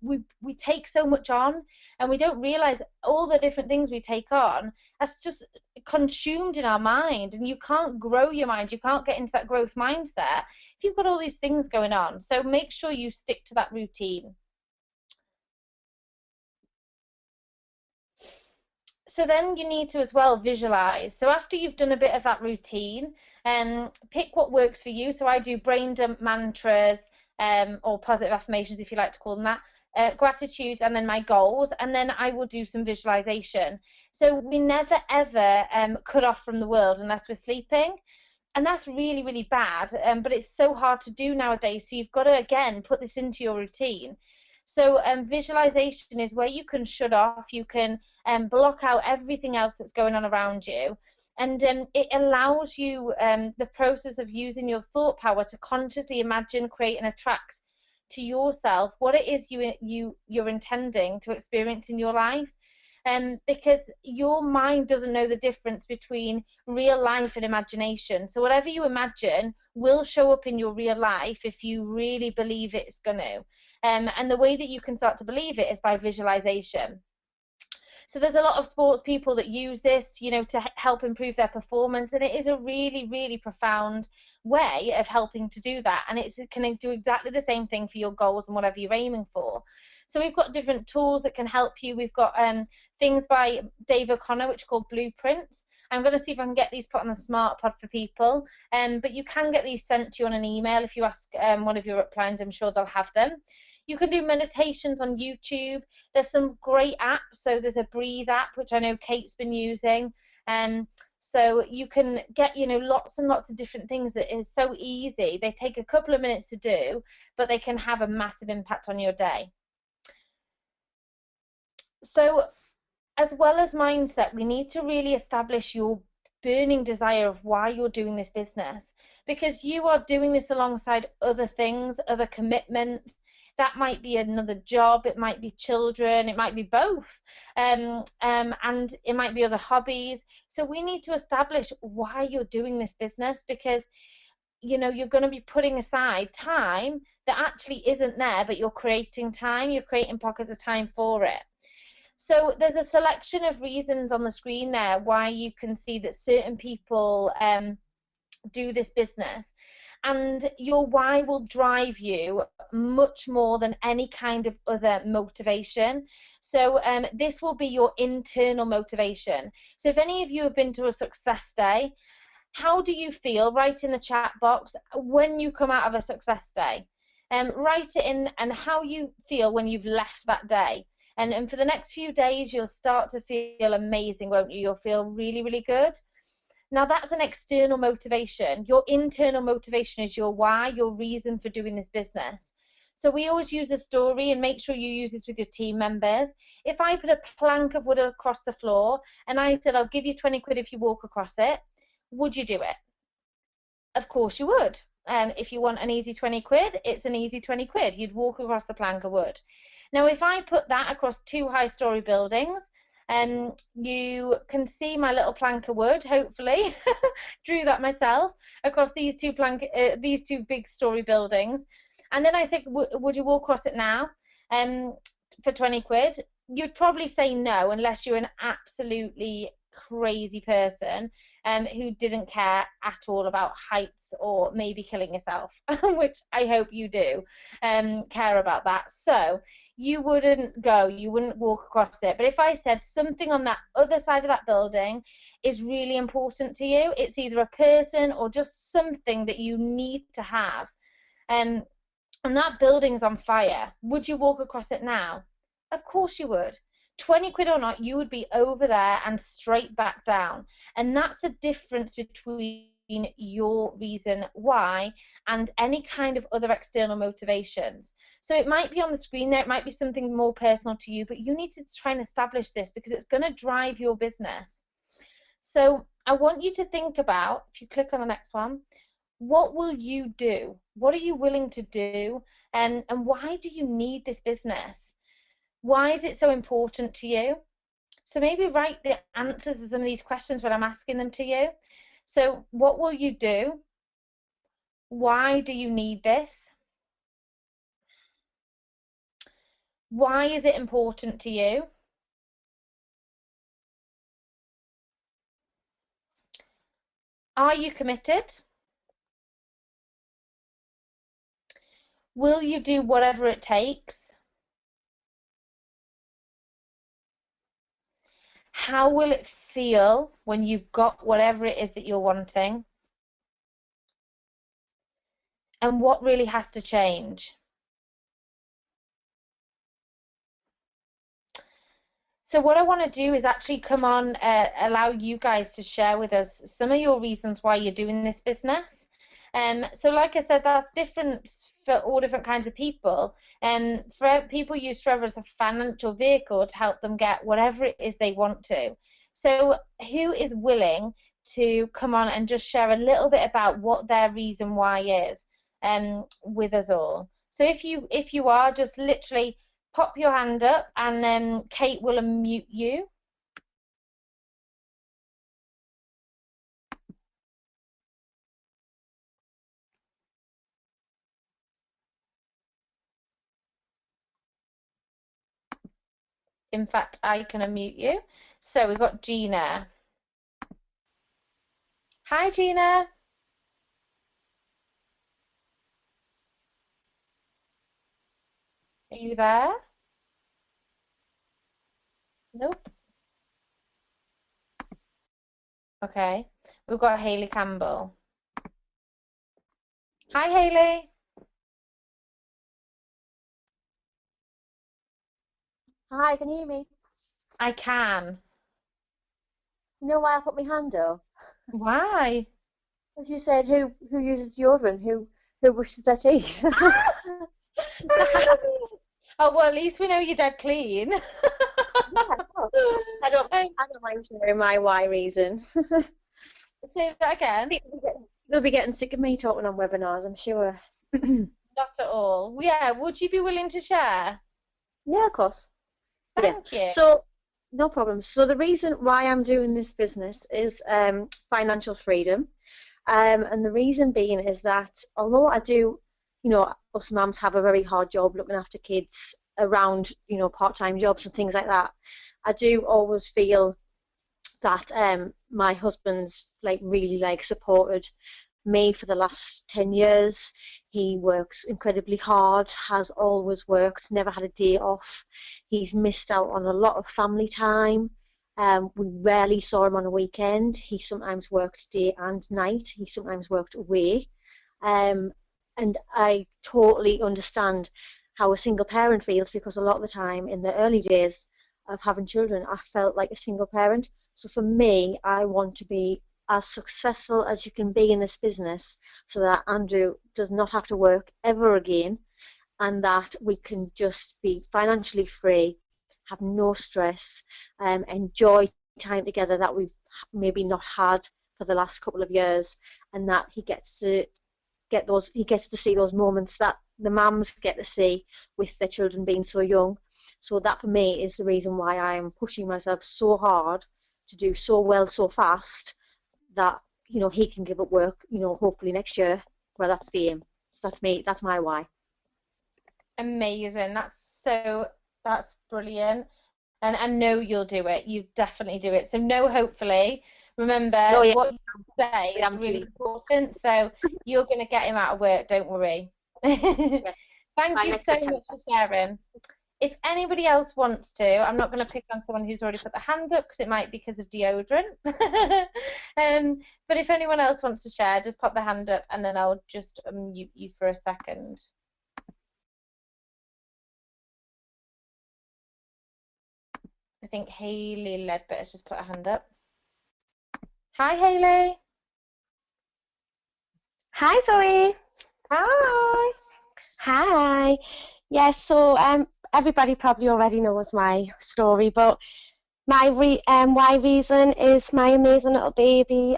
take so much on, and we don't realize all the different things we take on. That's just consumed in our mind, and you can't grow your mind, you can't get into that growth mindset if you've got all these things going on. So make sure you stick to that routine. So then you need to as well visualize. So after you've done a bit of that routine, pick what works for you. So I do brain dump mantras, or positive affirmations, if you like to call them that, gratitudes, and then my goals, and then I will do some visualization. So we never ever cut off from the world unless we're sleeping, and that's really, really bad, but it's so hard to do nowadays. So you've got to, again, put this into your routine. So visualization is where you can shut off, you can block out everything else that's going on around you, and it allows you the process of using your thought power to consciously imagine, create, and attract to yourself what it is you're intending to experience in your life. Because your mind doesn't know the difference between real life and imagination. So whatever you imagine will show up in your real life if you really believe it's going to. And the way that you can start to believe it is by visualization. So there's a lot of sports people that use this, you know, to help improve their performance, and it is a really, really profound way of helping to do that. And it can do exactly the same thing for your goals and whatever you're aiming for. So we've got different tools that can help you. We've got things by Dave O'Connor, which are called blueprints. I'm going to see if I can get these put on the smart pod for people. But you can get these sent to you on an email. If you ask one of your uplines, I'm sure they'll have them. You can do meditations on YouTube. There's some great apps. So there's a Breathe app, which I know Kate's been using. So you can get, you know, lots and lots of different things that is so easy. They take a couple of minutes to do, but they can have a massive impact on your day. So as well as mindset, we need to really establish your burning desire of why you're doing this business, because you are doing this alongside other things, other commitments. That might be another job, it might be children, it might be both, and it might be other hobbies. So we need to establish why you're doing this business, because you know you're going to be putting aside time that actually isn't there, but you're creating time, you're creating pockets of time for it. So there's a selection of reasons on the screen there why you can see that certain people do this business, and your why will drive you much more than any kind of other motivation. So this will be your internal motivation. So if any of you have been to a success day, how do you feel? Write in the chat box when you come out of a success day. Write it in, and how you feel when you've left that day. And for the next few days, you'll start to feel amazing, won't you? You'll feel really, really good. Now, that's an external motivation. Your internal motivation is your why, your reason for doing this business. So we always use a story, and make sure you use this with your team members. If I put a plank of wood across the floor and I said, I'll give you 20 quid if you walk across it, would you do it? Of course you would. If you want an easy 20 quid, it's an easy 20 quid. You'd walk across the plank of wood. Now, if I put that across 2 high-story buildings, you can see my little plank of wood, hopefully. Drew that myself across these two big story buildings. And then I said, would you walk across it now for 20 quid? You'd probably say no, unless you're an absolutely crazy person who didn't care at all about heights or maybe killing yourself, which I hope you do care about that. So you wouldn't go, you wouldn't walk across it. But if I said something on that other side of that building is really important to you, it's either a person or just something that you need to have, and that building's on fire, would you walk across it now? Of course you would. 20 quid or not, you would be over there and straight back down. And that's the difference between your reason why and any kind of other external motivations. So it might be on the screen there, it might be something more personal to you, but you need to try and establish this because it's going to drive your business. So I want you to think about, if you click on the next one, what will you do? What are you willing to do? And why do you need this business? Why is it so important to you? So maybe write the answers to some of these questions when I'm asking them to you. So what will you do? Why do you need this? Why is it important to you? Are you committed? Will you do whatever it takes? How will it feel when you've got whatever it is that you're wanting? And what really has to change? So what I want to do is actually come on, allow you guys to share with us some of your reasons why you're doing this business. So like I said, that's different for all different kinds of people. And for people use Forever as a financial vehicle to help them get whatever it is they want to. So who is willing to come on and just share a little bit about what their reason why is with us all? So if you are, just literally pop your hand up, and Kate will unmute you. In fact, I can unmute you. So we've got Gina. Hi, Gina. Are you there? Nope. Okay. We've got Hayley Campbell. Hi, Hayley. Hi, can you hear me? I can. You know why I put my hand up? Why? As you said, who uses deodorant? Who brushes their teeth? Oh, well, at least we know you're dead clean. Yeah, of course. I don't mind sharing my why reason. Say that again. They'll be getting sick of me talking on webinars, I'm sure. Not at all. Yeah, would you be willing to share? Yeah, of course. Thank you. So, no problem. So the reason why I'm doing this business is financial freedom. And the reason being is that although I do, us mums have a very hard job looking after kids around, part-time jobs and things like that, I do always feel that my husband's really supported me for the last 10 years. He works incredibly hard, has always worked, never had a day off. He's missed out on a lot of family time. We rarely saw him on a weekend. He sometimes worked day and night. He sometimes worked away. And I totally understand how a single parent feels, because a lot of the time in the early days of having children, I felt like a single parent. So for me, I want to be as successful as you can be in this business, so that Andrew does not have to work ever again, and that we can just be financially free, have no stress, enjoy time together that we've maybe not had for the last couple of years, and that he gets to see those moments that the mums get to see with their children being so young. So that for me is the reason why I am pushing myself so hard to do so well so fast, that he can give up work hopefully next year. Well, that's the aim. So that's me, that's my why. Amazing. That's brilliant. And I know you'll do it. You definitely do it. So no, hopefully. Remember, what you say is really important. So you're going to get him out of work, don't worry. Yes. Thank you so much for sharing. If anybody else wants to, I'm not going to pick on someone who's already put their hand up, because it might be because of deodorant. But if anyone else wants to share, just pop their hand up, and then I'll just mute you for a second. I think Hayley Ledbetter's just put her hand up. Hi, Hayley. Hi, Zoe. Hi. Hi. Yes, so everybody probably already knows my story, but my why reason is my amazing little baby.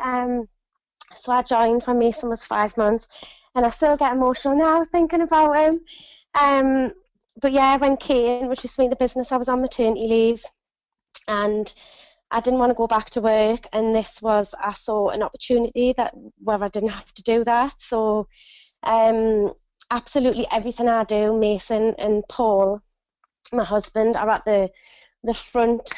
So I joined when Mason was 5 months, and I still get emotional now thinking about him. But yeah, when Kate introduced me to the business, I was on maternity leave, and I didn't want to go back to work, and I saw an opportunity where I didn't have to do that. So absolutely everything I do, Mason and Paul, my husband, are at the front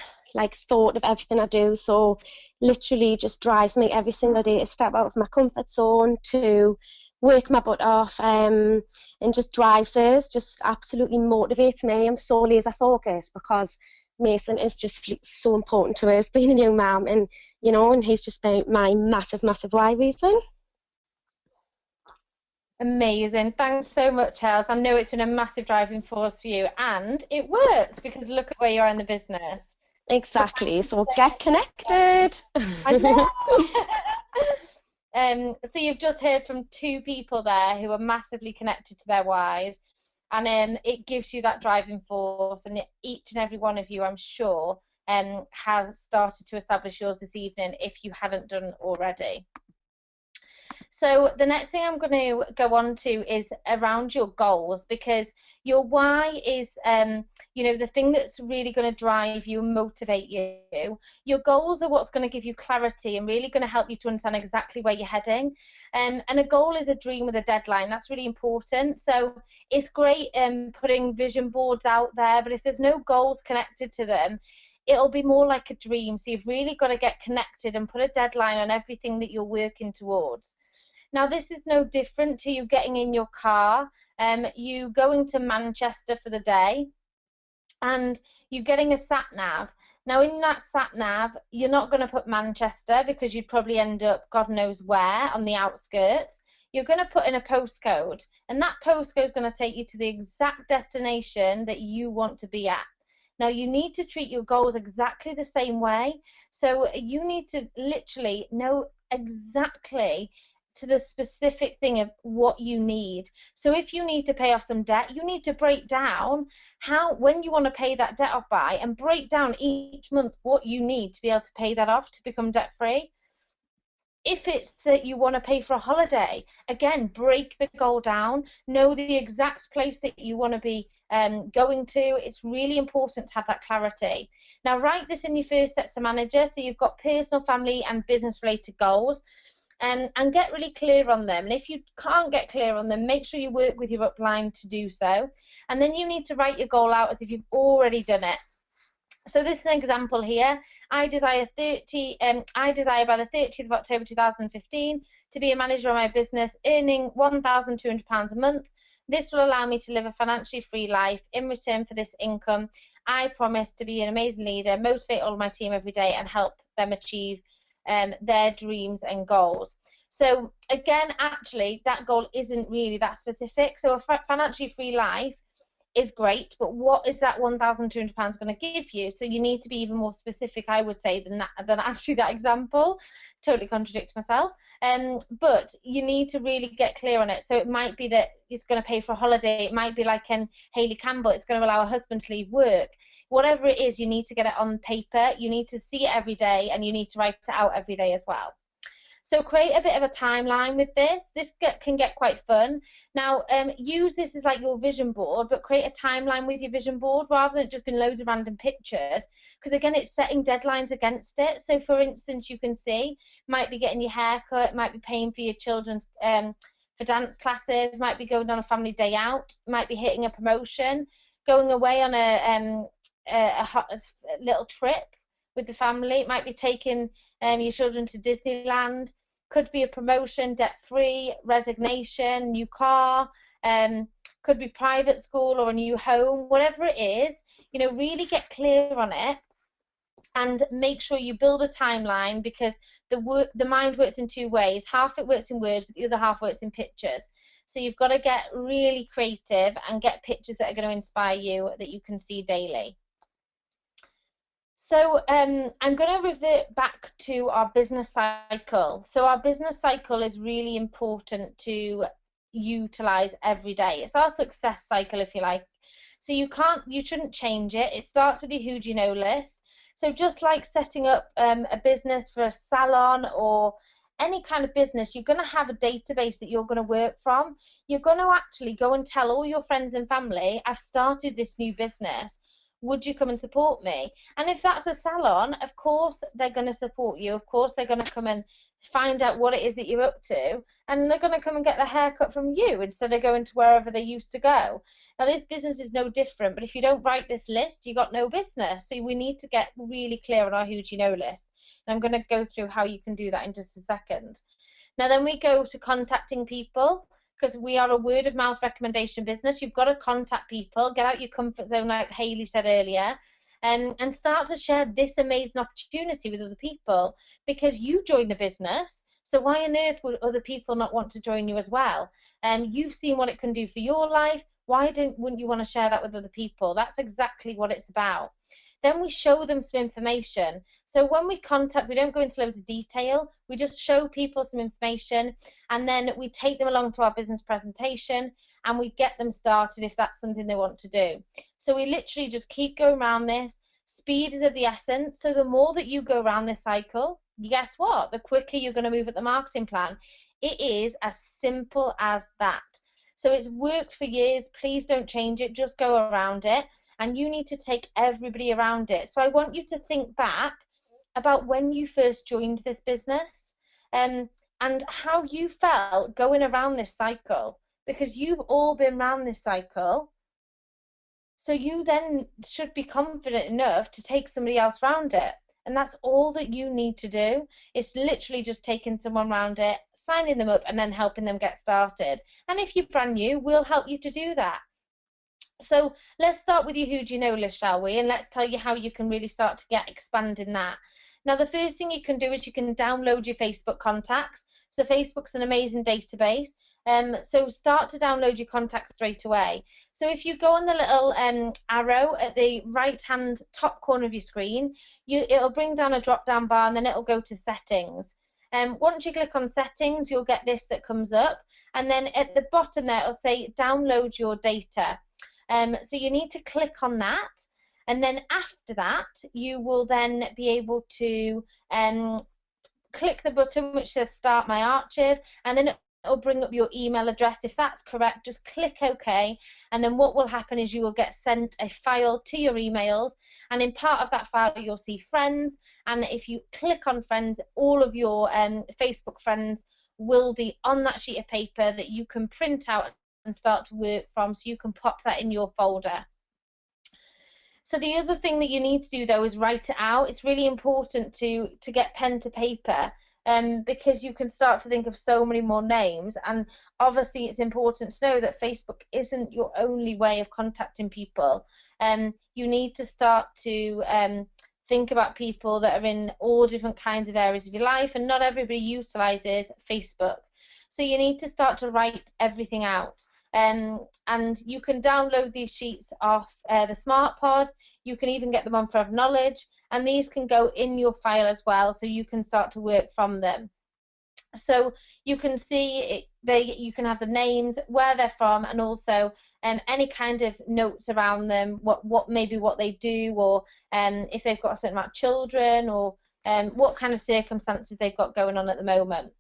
thought of everything I do. So literally just drives me every single day to step out of my comfort zone, to work my butt off, and just drives us, just absolutely motivates me. I'm so laser focused because Mason is just so important to us, being a new mum, and and he's just been my massive why reason. Amazing. Thanks so much, Els. I know it's been a massive driving force for you, and it works because look at where you are in the business. Exactly. So get connected. I know. So you've just heard from two people there who are massively connected to their whys, and it gives you that driving force, and each and every one of you, I'm sure, have started to establish yours this evening if you hadn't done already. So the next thing I'm going to go on to is around your goals, because your why is, you know, the thing that's really going to drive you and motivate you. Your goals are what's going to give you clarity and really going to help you to understand exactly where you're heading. And a goal is a dream with a deadline. That's really important. So it's great putting vision boards out there, but if there's no goals connected to them, it'll be more like a dream. So you've really got to get connected and put a deadline on everything that you're working towards. Now, this is no different to you getting in your car, you going to Manchester for the day, and you getting a sat-nav. Now, in that sat-nav, you're not going to put Manchester because you'd probably end up God knows where on the outskirts. You're going to put in a postcode, and that postcode is going to take you to the exact destination that you want to be at. Now, you need to treat your goals exactly the same way. So you need to literally know exactly to the specific thing of what you need. So if you need to pay off some debt, you need to break down when you want to pay that debt off by, and break down each month what you need to be able to pay that off to become debt free. If it's that you want to pay for a holiday, again, break the goal down, know the exact place that you want to be going to. It's really important to have that clarity. Now, write this in your first steps to manager. So you've got personal, family, and business related goals. And get really clear on them. And if you can't get clear on them, make sure you work with your upline to do so. And then you need to write your goal out as if you've already done it. So this is an example here. I desire by the 30th of October 2015 to be a manager of my business, earning £1,200 a month. This will allow me to live a financially free life. In return for this income, I promise to be an amazing leader, motivate all of my team every day, and help them achieve their dreams and goals. So again, actually, that goal isn't really that specific. So a financially free life is great, but what is that £1,200 going to give you? So you need to be even more specific, I would say, than actually that example. Totally contradict myself. But you need to really get clear on it. So it might be that it's going to pay for a holiday. It might be like in Hayley Campbell, it's going to allow a husband to leave work. Whatever it is, you need to get it on paper, you need to see it every day, and you need to write it out every day as well. So create a bit of a timeline with this. This can get quite fun. Now, use this as like your vision board, but create a timeline with your vision board rather than it just being loads of random pictures, because again, it's setting deadlines against it. So for instance, you can see, might be getting your hair cut, might be paying for your children's for dance classes, might be going on a family day out, might be hitting a promotion, going away on a little trip with the family. It might be taking your children to Disneyland. Could be a promotion, debt-free, resignation, new car. Could be private school or a new home. Whatever it is, you know, really get clear on it and make sure you build a timeline, because the mind works in two ways. Half it works in words, but the other half works in pictures. So you've got to get really creative and get pictures that are going to inspire you that you can see daily. So I'm going to revert back to our business cycle. So our business cycle is really important to utilize every day. It's our success cycle, if you like. So you shouldn't change it. It starts with your who do you know list. So just like setting up a business for a salon or any kind of business, you're going to have a database that you're going to work from. You're going to actually go and tell all your friends and family, I've started this new business. Would you come and support me? And if that's a salon, of course they're going to support you. Of course they're going to come and find out what it is that you're up to, and they're going to come and get their haircut from you instead of going to wherever they used to go. Now, this business is no different, but if you don't write this list, you got no business. So we need to get really clear on our who do you know list. And I'm going to go through how you can do that in just a second. Now, then we go to contacting people, because we are a word of mouth recommendation business. You've got to contact people, get out your comfort zone like Hayley said earlier, and start to share this amazing opportunity with other people, because you joined the business, so why on earth would other people not want to join you as well? And you've seen what it can do for your life. Why wouldn't you want to share that with other people? That's exactly what it's about. Then we show them some information. So when we contact, we don't go into loads of detail. We just show people some information, and then we take them along to our business presentation, and we get them started if that's something they want to do. So we literally just keep going around this. Speed is of the essence. So the more that you go around this cycle, guess what? The quicker you're going to move at the marketing plan. It is as simple as that. So it's worked for years. Please don't change it. Just go around it. And you need to take everybody around it. So I want you to think back about when you first joined this business, and how you felt going around this cycle, because you've all been around this cycle. So you then should be confident enough to take somebody else around it. And that's all that you need to do. It's literally just taking someone around it, signing them up, and then helping them get started. And if you're brand new, we'll help you to do that. So let's start with your who do you know list, shall we? And let's tell you how you can really start to get expanding that. Now, the first thing you can do is you can download your Facebook contacts. So Facebook's an amazing database. So start to download your contacts straight away. So if you go on the little arrow at the right-hand top corner of your screen, it'll bring down a drop-down bar, and then it'll go to settings. Once you click on settings, you'll get this that comes up. And then at the bottom there, it'll say download your data. So you need to click on that. And then after that, you will then be able to click the button which says Start My Archive, and then it'll bring up your email address. If that's correct, just click OK, and then what will happen is you will get sent a file to your emails, and in part of that file you'll see friends, and if you click on friends, all of your Facebook friends will be on that sheet of paper that you can print out and start to work from, so you can pop that in your folder. So the other thing that you need to do though is write it out. It's really important to get pen to paper, because you can start to think of so many more names, and obviously it's important to know that Facebook isn't your only way of contacting people. You need to start to think about people that are in all different kinds of areas of your life, and not everybody utilizes Facebook. So you need to start to write everything out. And you can download these sheets off the SmartPod. You can even get them on Forever Knowledge, and these can go in your file as well, so you can start to work from them. So you can see you can have the names, where they're from, and also any kind of notes around them, what they do, or if they've got a certain amount of children, or what kind of circumstances they've got going on at the moment.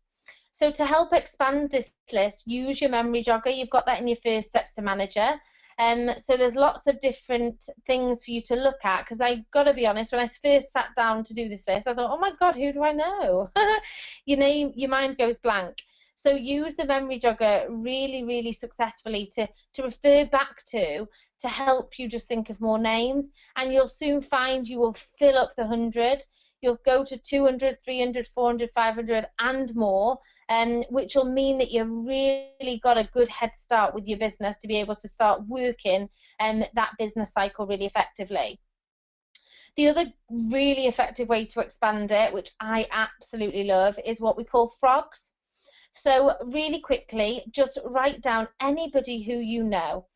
So to help expand this list, use your memory jogger. You've got that in your first steps to manager. So there's lots of different things for you to look at, because I've got to be honest, when I first sat down to do this list, I thought, oh my God, who do I know? Your mind goes blank. So use the memory jogger really, really successfully to refer back to help you just think of more names, and you'll soon find you will fill up the 100. You'll go to 200, 300, 400, 500 and more, which will mean that you've really got a good head start with your business to be able to start working that business cycle really effectively. The other really effective way to expand it, which I absolutely love, is what we call frogs. So really quickly, just write down anybody who you know,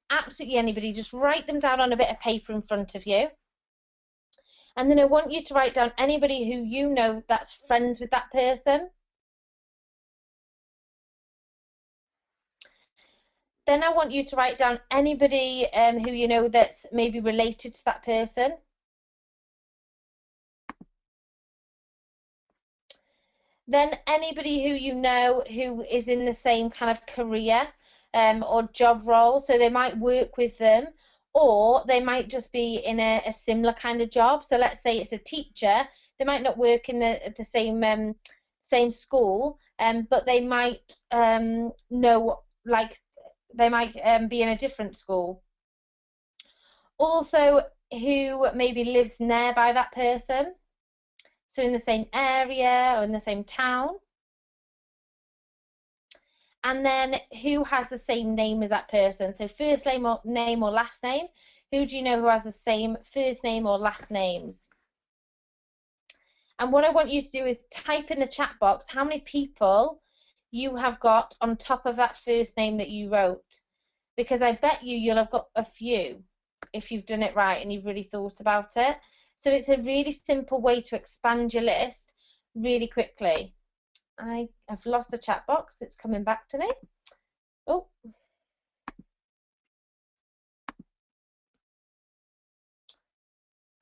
absolutely anybody. Just write them down on a bit of paper in front of you. And then I want you to write down anybody who you know that's friends with that person. Then I want you to write down anybody who you know that's maybe related to that person. Then anybody who you know who is in the same kind of career or job role, so they might work with them, or they might just be in a similar kind of job. So let's say it's a teacher. They might not work in the same school, but they might know, like, they might be in a different school. Also, who maybe lives nearby that person, so in the same area or in the same town. And then who has the same name as that person, so first name or last name. Who do you know who has the same first name or last names? And what I want you to do is type in the chat box how many people you have got on top of that first name that you wrote, because I bet you'll have got a few if you've done it right and you've really thought about it. So it's a really simple way to expand your list really quickly. I have lost the chat box. It's coming back to me. Oh.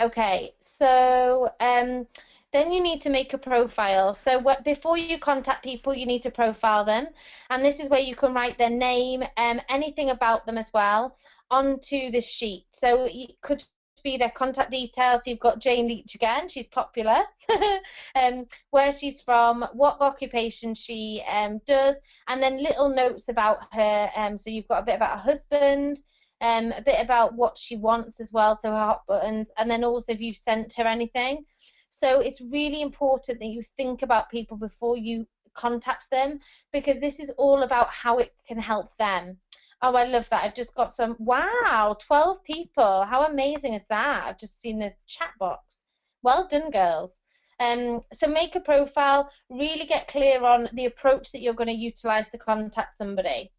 Okay, so then you need to make a profile. So before you contact people, you need to profile them, and this is where you can write their name, anything about them as well, onto the sheet. So it could be their contact details. You've got Jane Leach again, she's popular, where she's from, what occupation she does, and then little notes about her. So you've got a bit about her husband, a bit about what she wants as well, so her hot buttons, and then also if you've sent her anything. So it's really important that you think about people before you contact them, because this is all about how it can help them. Oh, I love that. I've just got some, wow, 12 people. How amazing is that? I've just seen the chat box. Well done, girls. So make a profile, really get clear on the approach that you're going to utilize to contact somebody.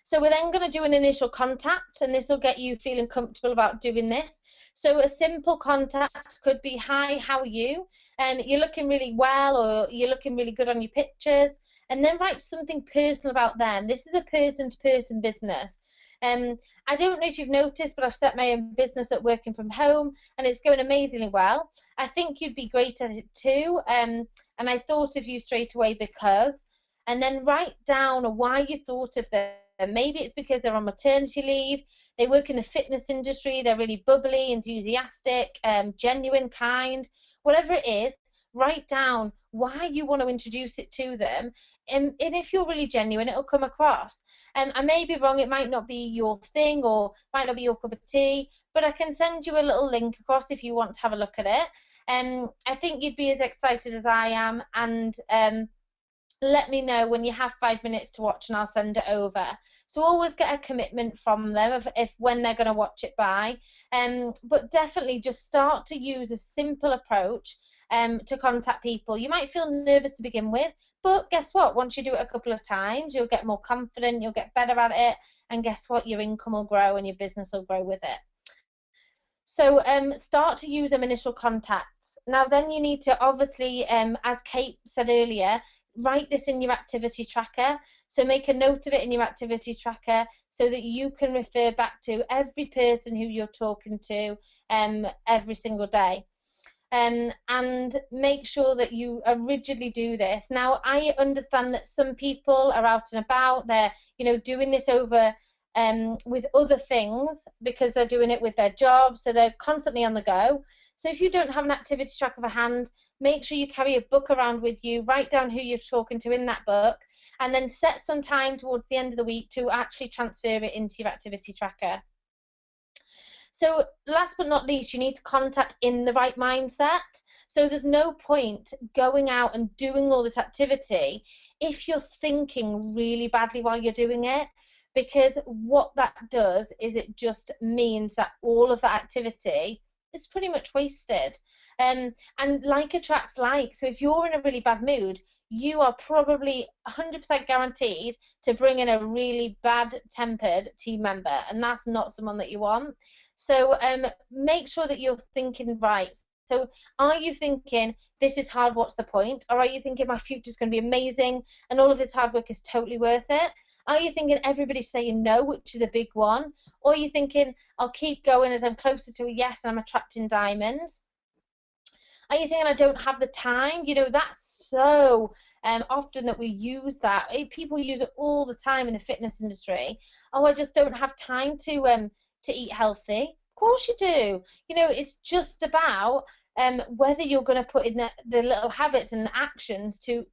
So we're then going to do an initial contact, and this will get you feeling comfortable about doing this. So a simple contact could be, hi, how are you? You're looking really well, or you're looking really good on your pictures. And then write something personal about them. This is a person-to-person business. I don't know if you've noticed, but I've set my own business at working from home, and it's going amazingly well. I think you'd be great at it too, and I thought of you straight away because, and then write down why you thought of them. Maybe it's because they're on maternity leave, they work in the fitness industry, they're really bubbly, enthusiastic, genuine, kind, whatever it is, write down why you want to introduce it to them. And if you're really genuine, it'll come across. I may be wrong, it might not be your thing or might not be your cup of tea, but I can send you a little link across if you want to have a look at it. I think you'd be as excited as I am, and let me know when you have 5 minutes to watch and I'll send it over. So always get a commitment from them of if when they're going to watch it by. But definitely just start to use a simple approach to contact people. You might feel nervous to begin with, but guess what? Once you do it a couple of times, you'll get more confident, you'll get better at it, and guess what? Your income will grow and your business will grow with it. So start to use them initial contacts. Now then you need to obviously, as Kate said earlier, write this in your activity tracker. So make a note of it in your activity tracker so that you can refer back to every person who you're talking to every single day. And make sure that you rigidly do this. Now, I understand that some people are out and about, they're doing this over with other things because they're doing it with their job, so they're constantly on the go. So if you don't have an activity tracker for hand, make sure you carry a book around with you, write down who you're talking to in that book, and then set some time towards the end of the week to actually transfer it into your activity tracker. So last but not least, you need to contact in the right mindset. So there's no point going out and doing all this activity if you're thinking really badly while you're doing it, because what that does is it just means that all of that activity is pretty much wasted. And like attracts like. So if you're in a really bad mood, you are probably 100% guaranteed to bring in a really bad-tempered team member, and that's not someone that you want. So make sure that you're thinking right. So are you thinking, this is hard, what's the point? Or are you thinking, my future's going to be amazing and all of this hard work is totally worth it? Are you thinking everybody's saying no, which is a big one? Or are you thinking, I'll keep going as I'm closer to a yes and I'm attracting diamonds? Are you thinking, I don't have the time? That's so often that we use that. People use it all the time in the fitness industry. Oh, I just don't have time to eat healthy. Of course you do. It's just about whether you're going to put in the little habits and actions to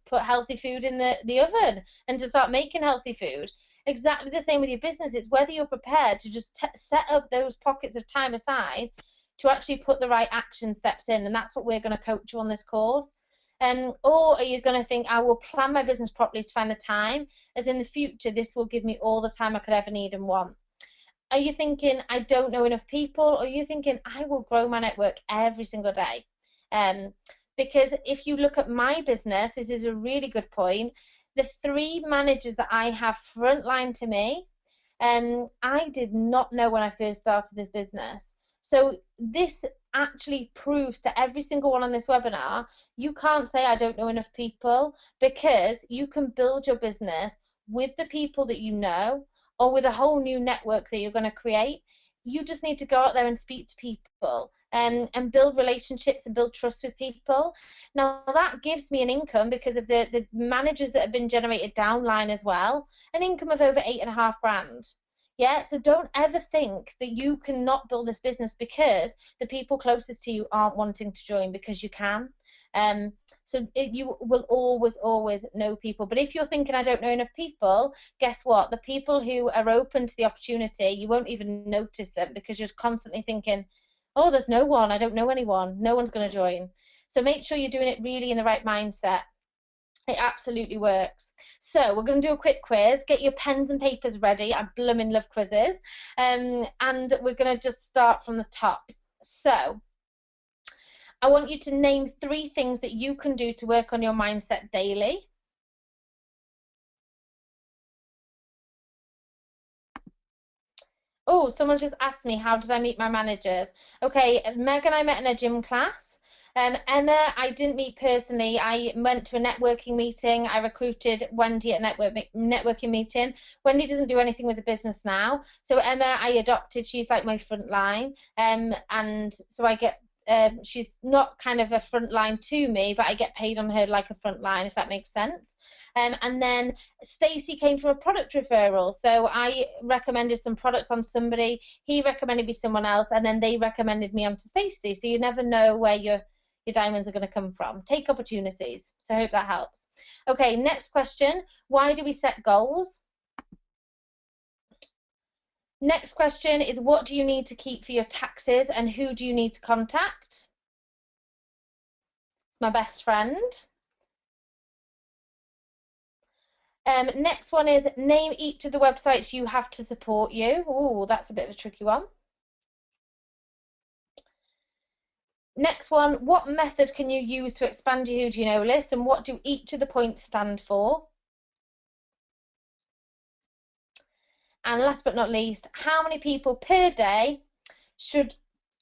put healthy food in the oven and to start making healthy food. Exactly the same with your business. It's whether you're prepared to just set up those pockets of time aside to actually put the right action steps in, and that's what we're going to coach you on this course. Or are you going to think, I will plan my business properly to find the time, as in the future this will give me all the time I could ever need and want? Are you thinking, I don't know enough people? Or are you thinking, I will grow my network every single day? Because if you look at my business, this is a really good point. The 3 managers that I have frontline to me, I did not know when I first started this business. So this actually proves to every single one on this webinar, you can't say I don't know enough people, because you can build your business with the people that you know, or with a whole new network that you're going to create. You just need to go out there and speak to people and build relationships and build trust with people. Now that gives me an income, because of the managers that have been generated downline as well, an income of over 8.5 grand. Yeah, so don't ever think that you cannot build this business because the people closest to you aren't wanting to join, because you can. You will always know people. But if you're thinking I don't know enough people, guess what? The people who are open to the opportunity, you won't even notice them, because you're constantly thinking, oh, there's no one, I don't know anyone, no one's going to join. So make sure you're doing it really in the right mindset. It absolutely works. So we're going to do a quick quiz. Get your pens and papers ready. I blooming love quizzes. And we're going to just start from the top. So I want you to name 3 things that you can do to work on your mindset daily. Oh, someone just asked me, how did I meet my managers? Okay, Meg and I met in a gym class. Emma, I didn't meet personally. I went to a networking meeting. I recruited Wendy at a networking meeting. Wendy doesn't do anything with the business now. So Emma, I adopted. She's like my front line. And so I get, she's not kind of a front line to me, but I get paid on her like a front line, if that makes sense. And then Stacey came from a product referral. So I recommended some products on somebody, he recommended me someone else, and then they recommended me on to Stacey. So you never know where your diamonds are going to come from. Take opportunities. So I hope that helps. Okay, next question. Why do we set goals? Next question is, what do you need to keep for your taxes, and who do you need to contact? It's my best friend. Next one is, name each of the websites you have to support you. Oh, that's a bit of a tricky one. Next one, what method can you use to expand your Who Do You Know list, and what do each of the points stand for? And last but not least, how many people per day should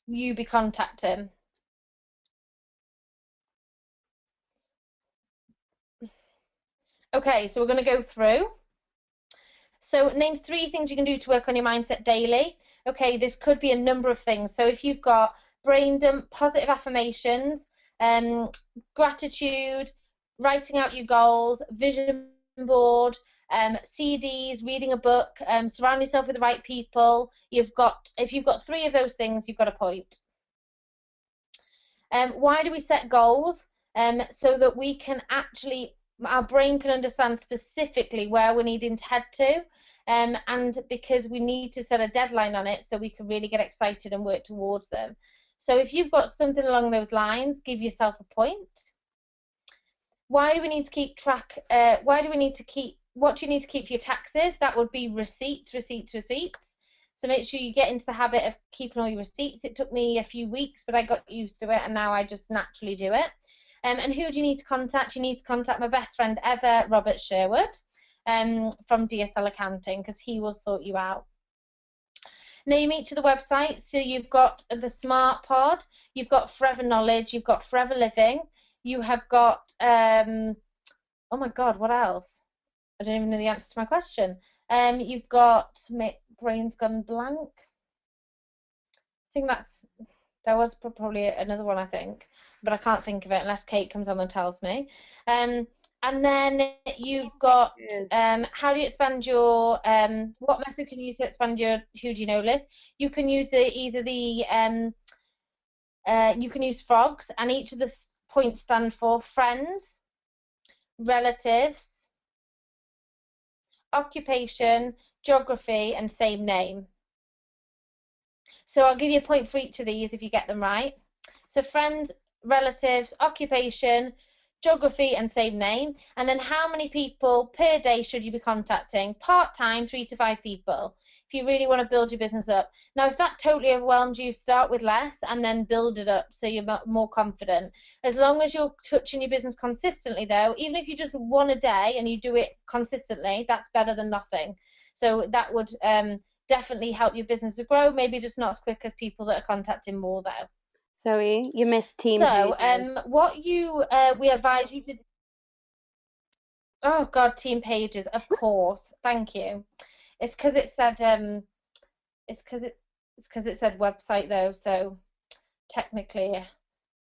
you be contacting? Okay, so we're going to go through. So name 3 things you can do to work on your mindset daily. Okay, this could be a number of things. So if you've got brain dump, positive affirmations, gratitude, writing out your goals, vision board, CDs, reading a book, surround yourself with the right people. If you've got 3 of those things, you've got a point. Why do we set goals? So that we can actually, our brain can understand specifically where we're needing to head to. And because we need to set a deadline on it so we can really get excited and work towards them. So if you've got something along those lines, give yourself a point. Why do we need to keep track? What do you need to keep for your taxes? That would be receipts. So make sure you get into the habit of keeping all your receipts. It took me a few weeks, but I got used to it, and now I just naturally do it. And who do you need to contact? You need to contact my best friend ever, Robert Sherwood, from DSL Accounting, because he will sort you out. Name each of the websites. So you've got the Smart Pod, you've got Forever Knowledge, you've got Forever Living, you have got, oh my God, what else? I don't even know the answer to my question. You've got, my brain's gone blank. I think there was probably another one, I think, but I can't think of it unless Kate comes on and tells me. And then you've got, how do you expand your, what method can you use to expand your Who Do You Know list? You can use you can use frogs, and each of the points stand for friends, relatives, occupation, geography, and same name. So I'll give you a point for each of these if you get them right. So friends, relatives, occupation, geography, and same name. And then how many people per day should you be contacting? Part-time, 3 to 5 people, if you really want to build your business up. Now, if that totally overwhelms you, start with less and then build it up so you're more confident. As long as you're touching your business consistently, though, even if you just one a day and you do it consistently, that's better than nothing. So that would definitely help your business to grow, maybe just not as quick as people that are contacting more, though. Zoe, you missed team So, pages. what we advise you to. Oh God, team pages, of course. Thank you. It's because it said it's because it said website though, so technically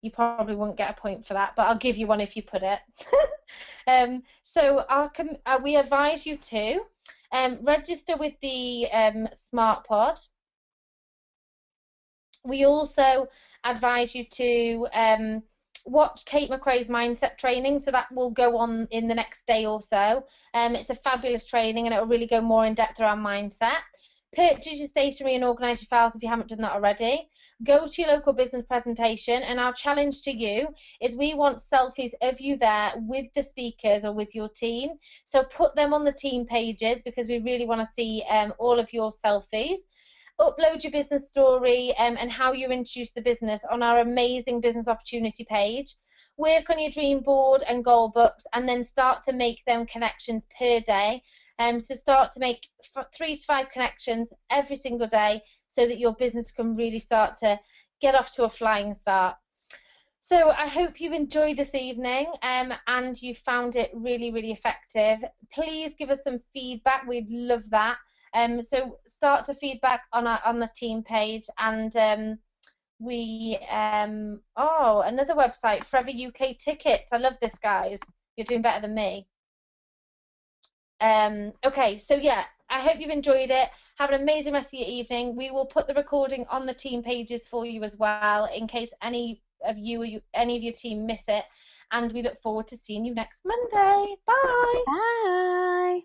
you probably wouldn't get a point for that, but I'll give you one if you put it. So we advise you to register with the SmartPod. We also advise you to watch Kate McRae's mindset training, so that will go on in the next day or so. It's a fabulous training and it will really go more in depth around mindset. Purchase your stationery and organise your files if you haven't done that already. Go to your local business presentation, and our challenge to you is we want selfies of you there with the speakers or with your team. So put them on the team pages because we really want to see all of your selfies. Upload your business story and how you introduce the business on our amazing business opportunity page. Work on your dream board and goal books, and then start to make them connections per day. So start to make 3 to 5 connections every single day so that your business can really start to get off to a flying start. So I hope you enjoyed this evening and you found it really, really effective. Please give us some feedback. We'd love that. So start to feedback on the team page, and another website, Forever UK Tickets. I love this, guys. You're doing better than me. Okay, so yeah, I hope you've enjoyed it. Have an amazing rest of your evening. We will put the recording on the team pages for you as well, in case any of your team miss it. And we look forward to seeing you next Monday. Bye. Bye.